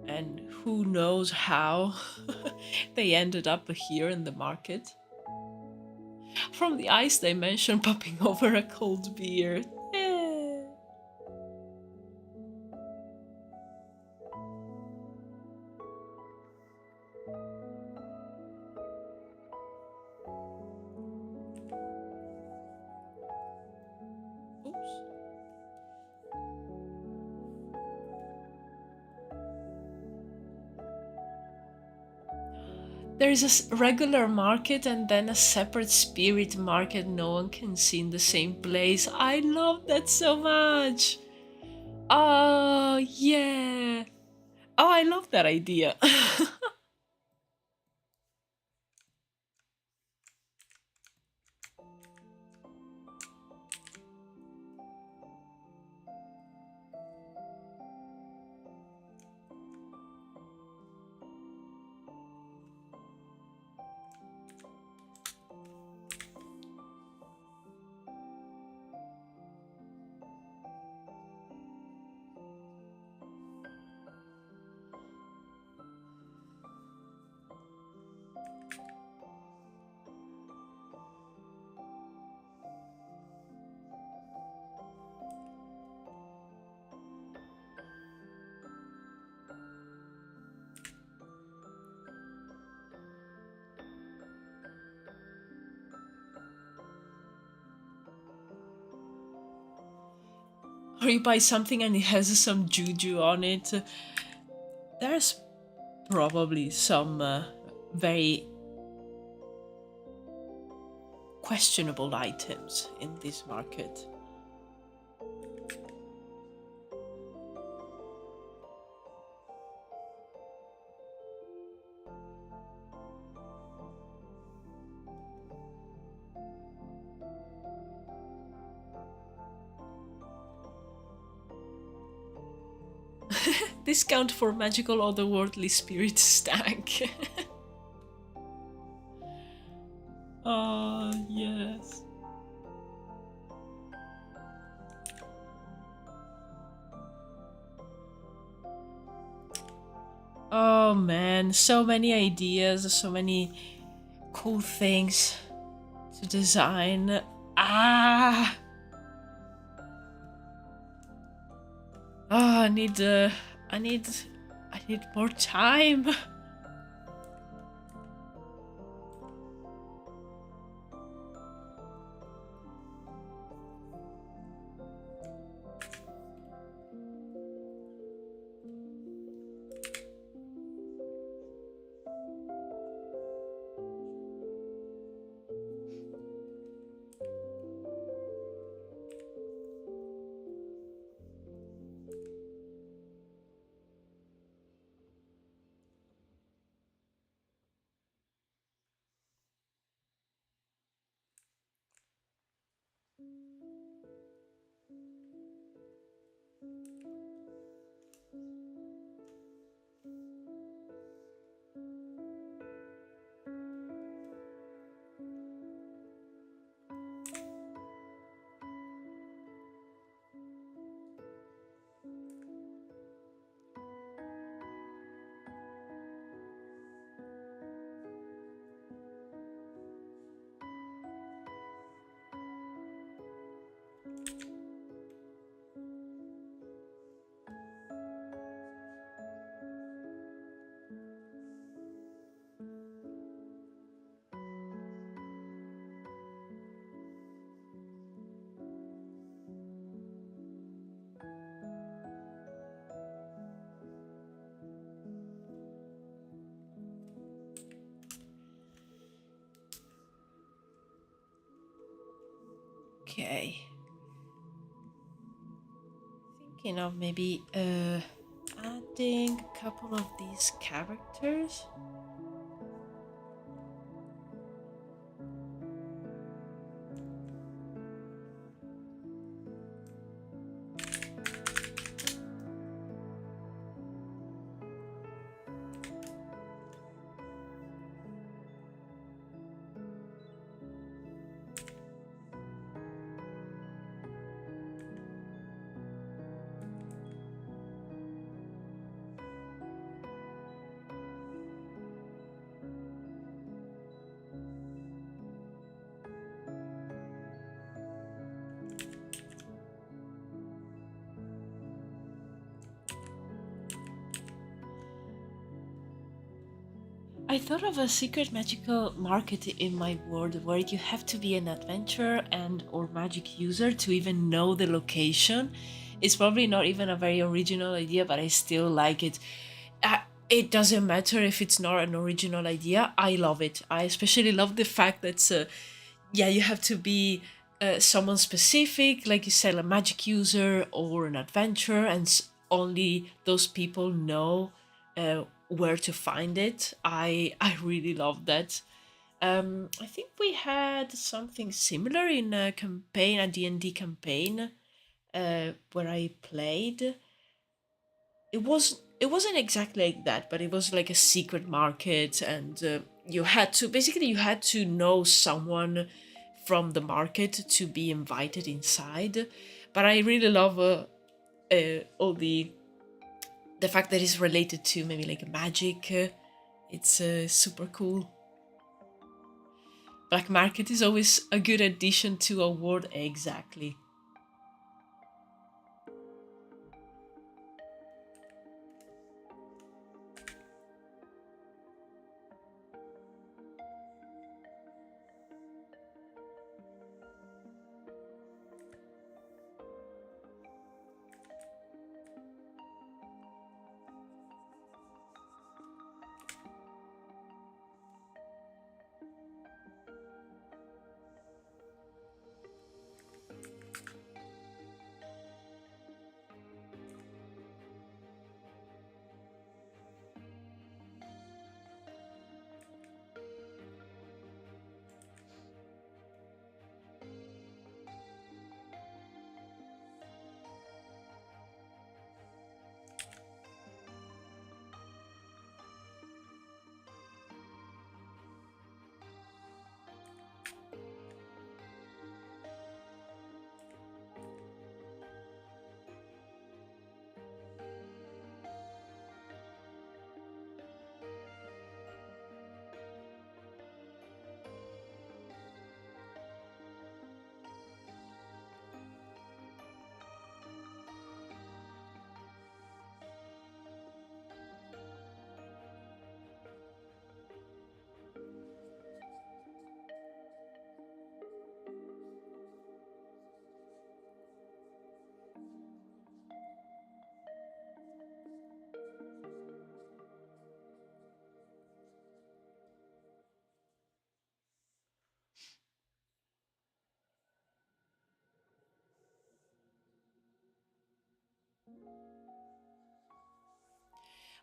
And who knows how they ended up here in the market. From the ice dimension popping over a cold beer. Yeah. Oops. There is a regular market and then a separate spirit market no one can see in the same place. I love that so much. Oh, yeah. Oh, I love that idea. Or you buy something and it has some juju on it. There's probably some very questionable items in this market. Discount for magical otherworldly spirit stank. Oh, yes. Oh man, so many ideas, so many cool things to design. Ah! Oh, I need more time. Okay. Thinking of maybe adding a couple of these characters. I thought of a secret magical market in my world where you have to be an adventurer and or magic user to even know the location. It's probably not even a very original idea, but I still like it. It doesn't matter if it's not an original idea. I love it. I especially love the fact that yeah, you have to be someone specific, like you said, a magic user or an adventurer, and only those people know where to find it. I really love that. I think we had something similar in a campaign, a D&D campaign, where I played. It wasn't exactly like that, but it was like a secret market, and you had to basically you had to know someone from the market to be invited inside. But I really love all the fact that it's related to maybe like magic. It's super cool. Black market is always a good addition to a world. Exactly.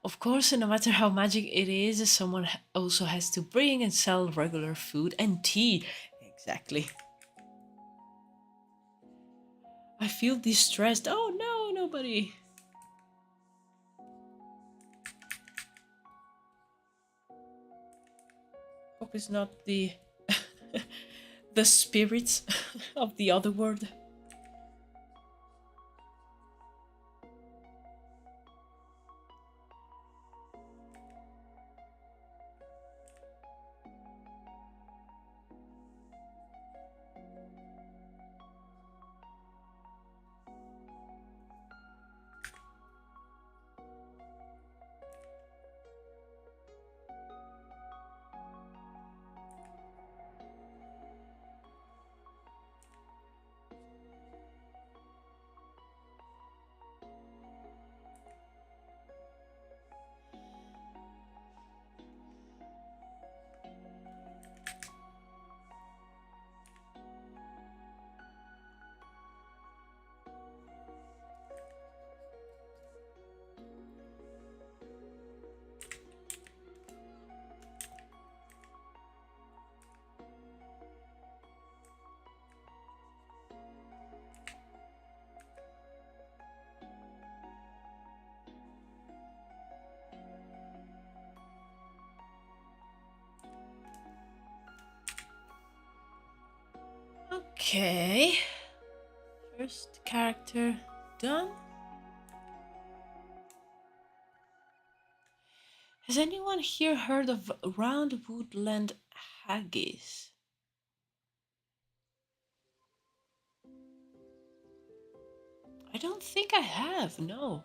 Of course, no matter how magic it is, someone also has to bring and sell regular food and tea. Exactly. I feel distressed. Oh no, nobody. Hope it's not the the spirits of the other world. Okay. First character done. Has anyone here heard of round woodland haggis? I don't think I have, no.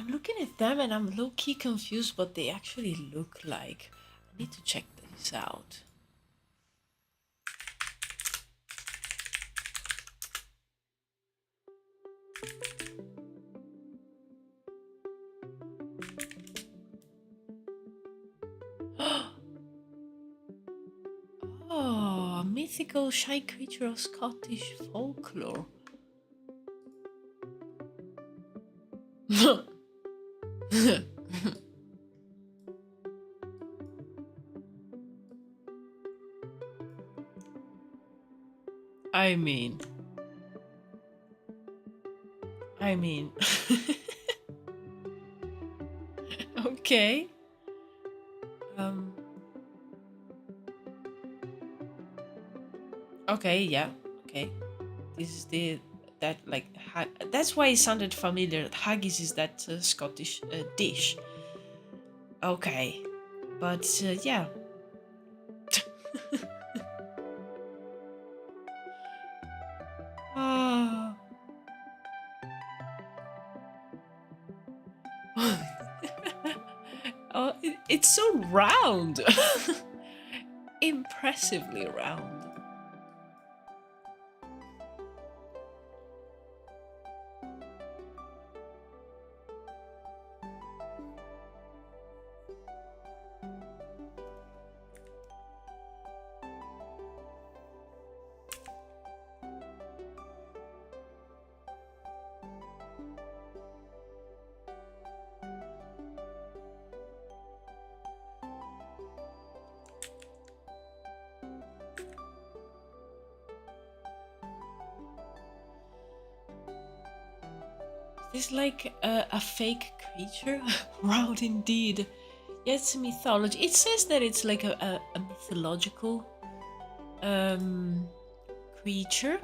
I'm looking at them and I'm low-key confused what they actually look like. I need to check this out. Oh, a mythical shy creature of Scottish folklore. I mean, okay. Um, okay, yeah, okay. This is that like that's why it sounded familiar. Haggis is that Scottish dish. Okay, but yeah. Ah. Oh, it's so round. Impressively round. Is this like a fake creature? Round indeed. Yeah, it's a mythology. It says that it's like a mythological creature.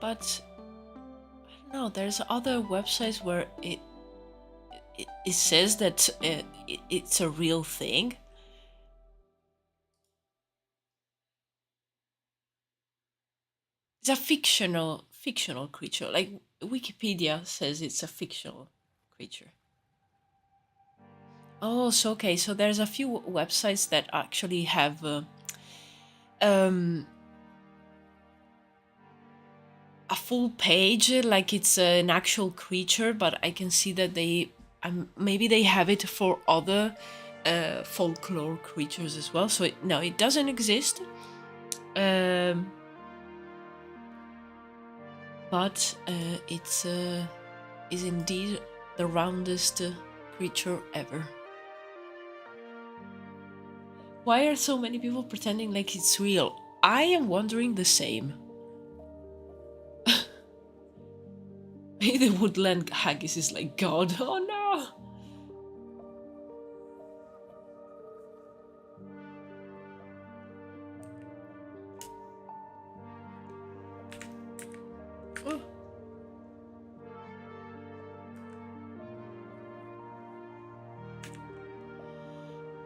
But I don't know, there's other websites where it says that it's a real thing. It's a fictional creature. Like Wikipedia says it's a fictional creature. Oh, so okay. So there's a few websites that actually have um, a full page, like it's an actual creature. But I can see that they maybe they have it for other folklore creatures as well. So no, it doesn't exist. But it's is indeed the roundest creature ever. Why are so many people pretending like it's real? I am wondering the same. The woodland haggis is like God. Oh no!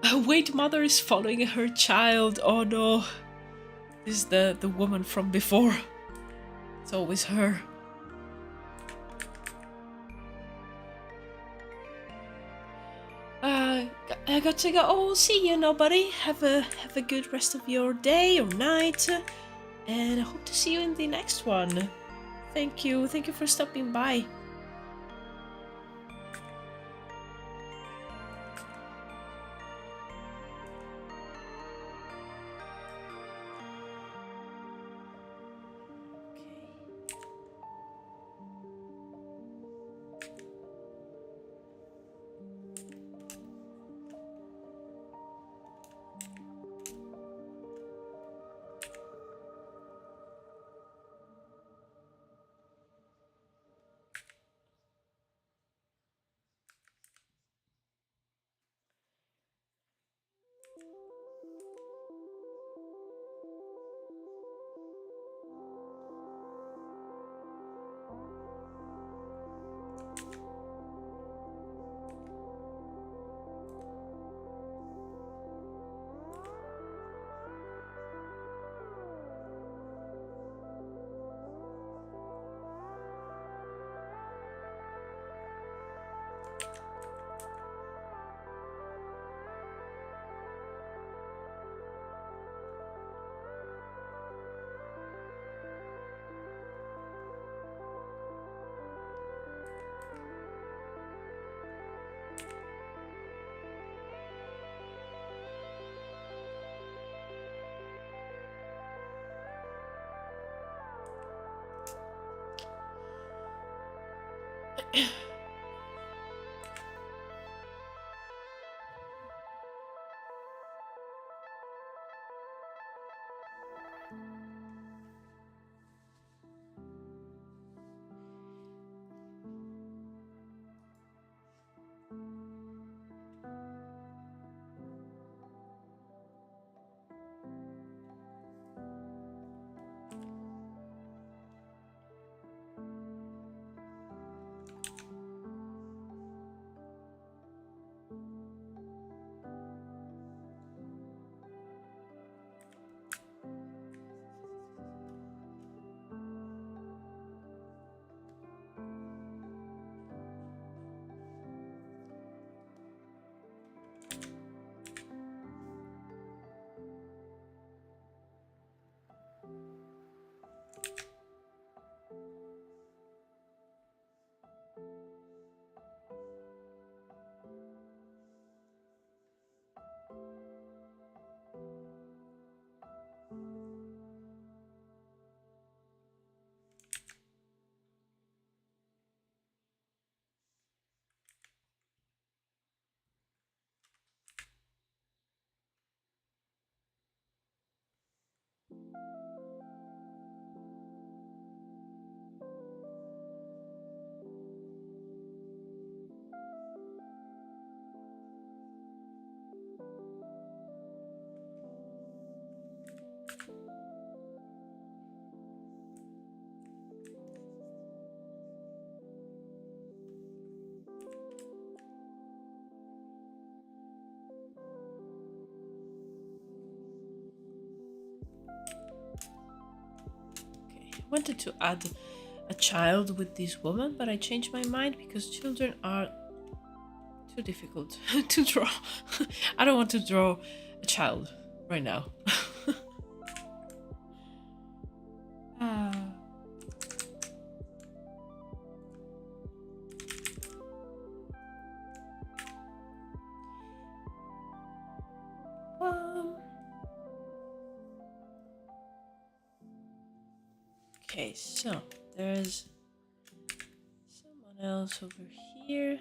Oh. Wait, mother is following her child. Oh no! This is the woman from before. It's always her. I got to go. Oh, see you, nobody. Have a good rest of your day or night, and I hope to see you in the next one. Thank you for stopping by. Wanted to add a child with this woman, but I changed my mind because children are too difficult to draw. I don't want to draw a child right now. Ah. Okay, so there's someone else over here.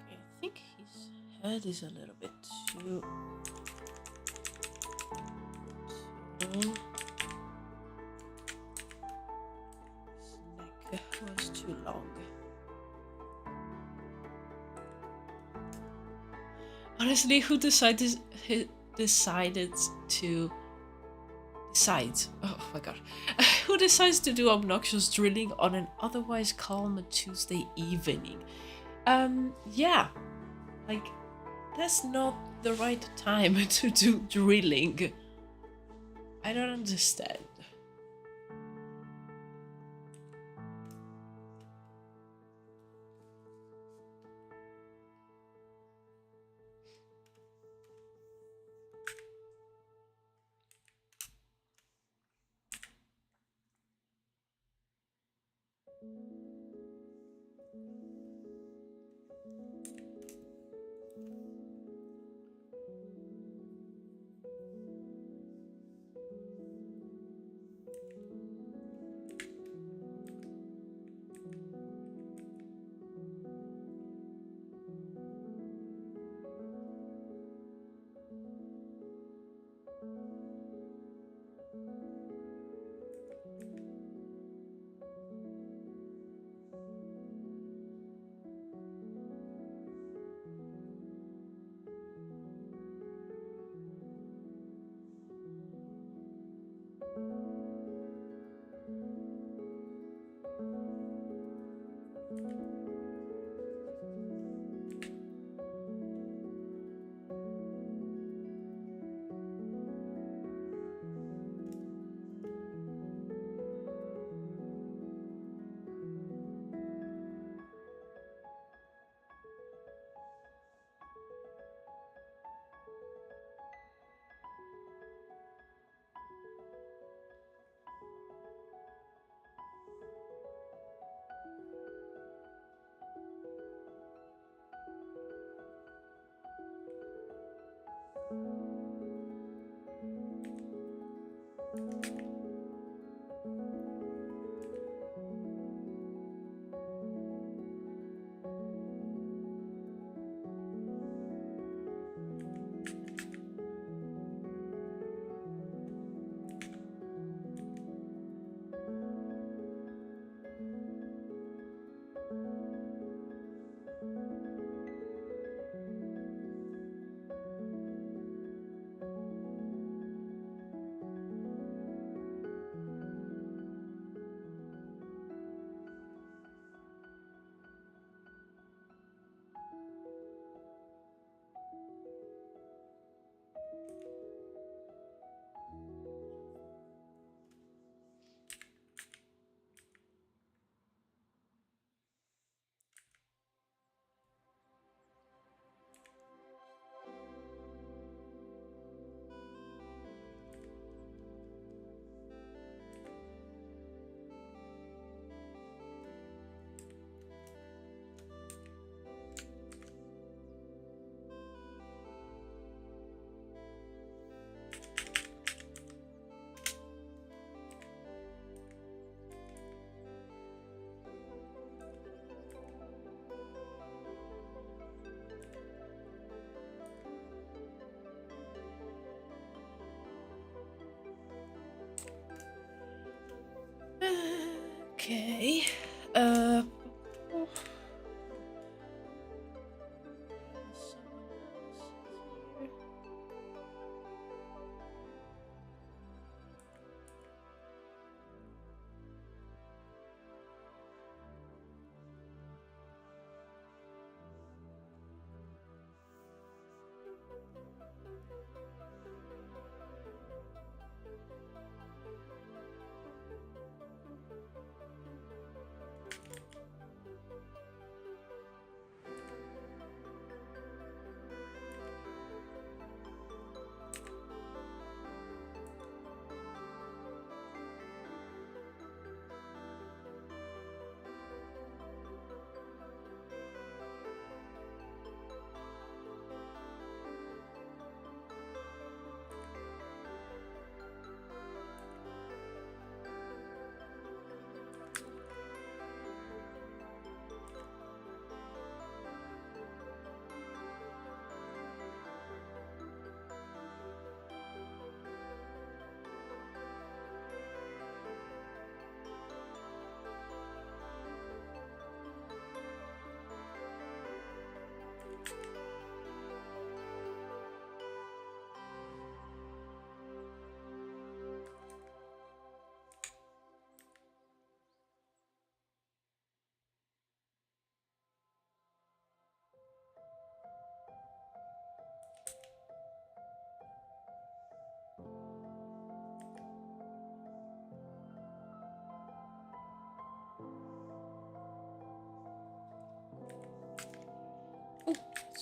I think his head is a little bit too... His neck was too long. Honestly, who decided to decide? Oh my god. Who decides to do obnoxious drilling on an otherwise calm Tuesday evening? Yeah. Like, that's not the right time to do drilling. I don't understand.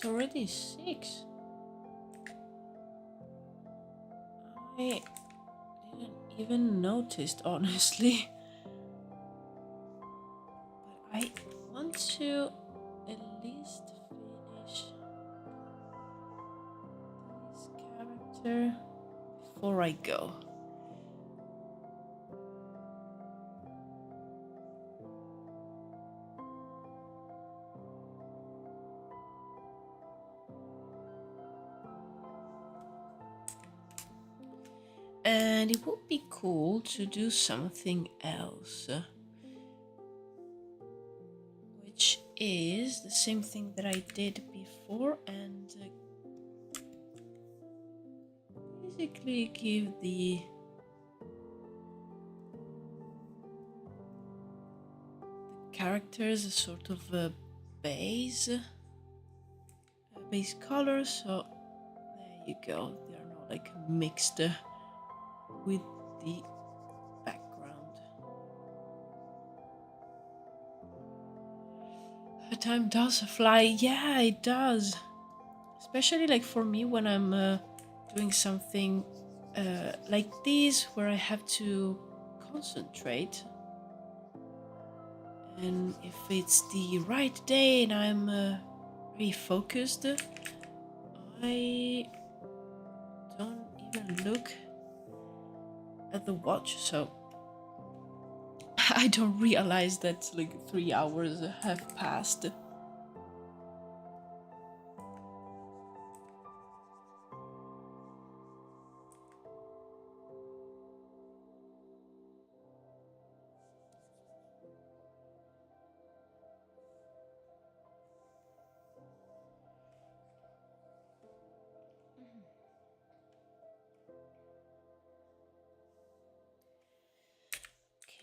it's already 6. I didn't even notice, honestly. But I want to at least finish this character before I go. And it would be cool to do something else, which is the same thing that I did before, and basically give the characters a sort of a base color. So there you go. They are not like mixed with the background. Time does fly. Yeah, it does. Especially like for me when I'm doing something like this where I have to concentrate. And if it's the right day and I'm very focused, I don't even look at the watch, so I don't realize that like 3 hours have passed.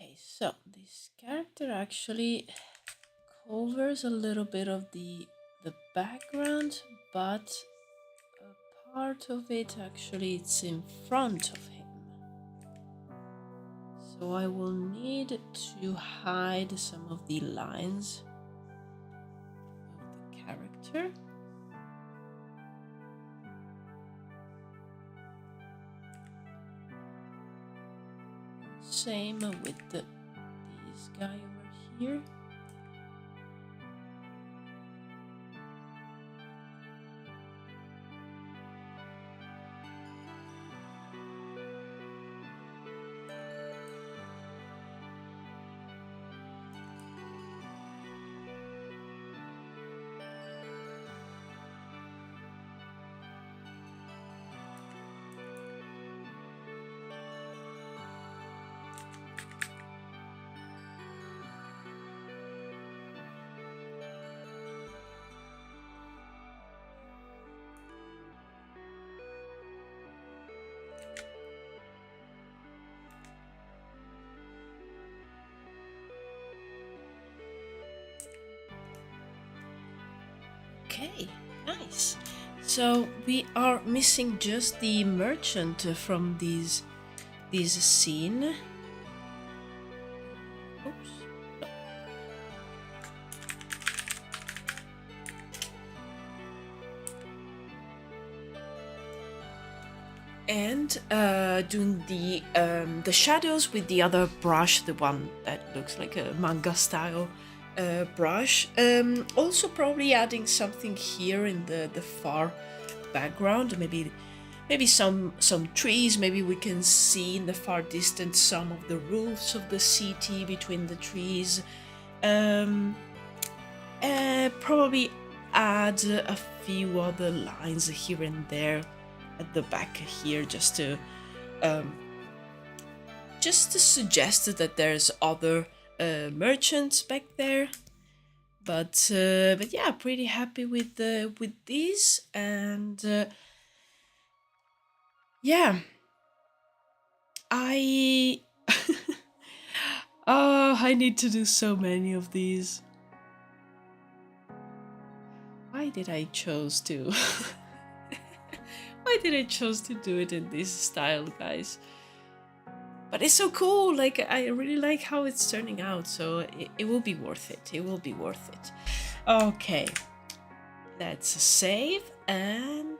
Okay, so this character actually covers a little bit of the background, but a part of it actually it's in front of him. So I will need to hide some of the lines of the character. Same with this guy over here. Okay, nice. So we are missing just the merchant from this scene. Oops. No. And doing the shadows with the other brush, the one that looks like a manga style brush. Also probably adding something here in the far background, maybe some trees. Maybe we can see in the far distance some of the roofs of the city between the trees. Probably add a few other lines here and there at the back here, just to suggest that there's other merchants back there. But yeah, pretty happy with these, and yeah, I oh, I need to do so many of these. Why did I chose to? Why did I chose to do it in this style, guys? But it's so cool. Like, I really like how it's turning out, so it will be worth it. It will be worth it. Okay, That's a save, and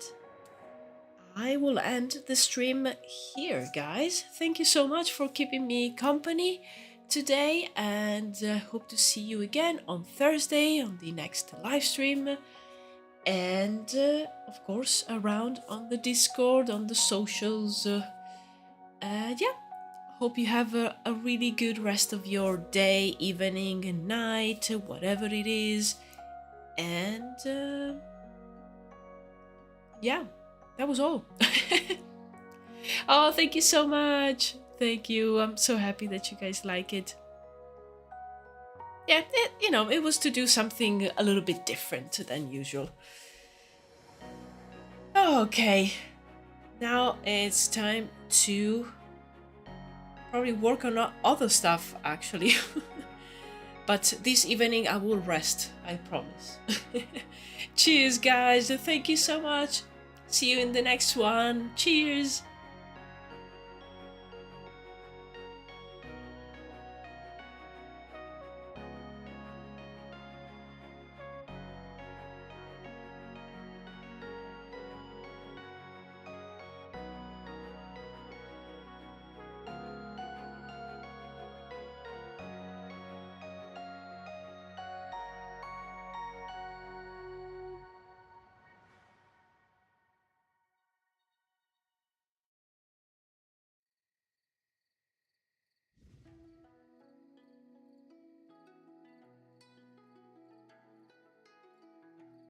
I will end the stream here, guys. Thank you so much for keeping me company today, and hope to see you again on Thursday on the next live stream. And of course, around on the Discord, on the socials. Yeah, hope you have a really good rest of your day, evening, and night, whatever it is. And yeah, that was all. Oh, thank you so much. Thank you. I'm so happy that you guys like it. Yeah, it was to do something a little bit different than usual. Okay, now it's time to probably work on other stuff, actually. But this evening I will rest, I promise. Cheers, guys. Thank you so much. See you in the next one. Cheers.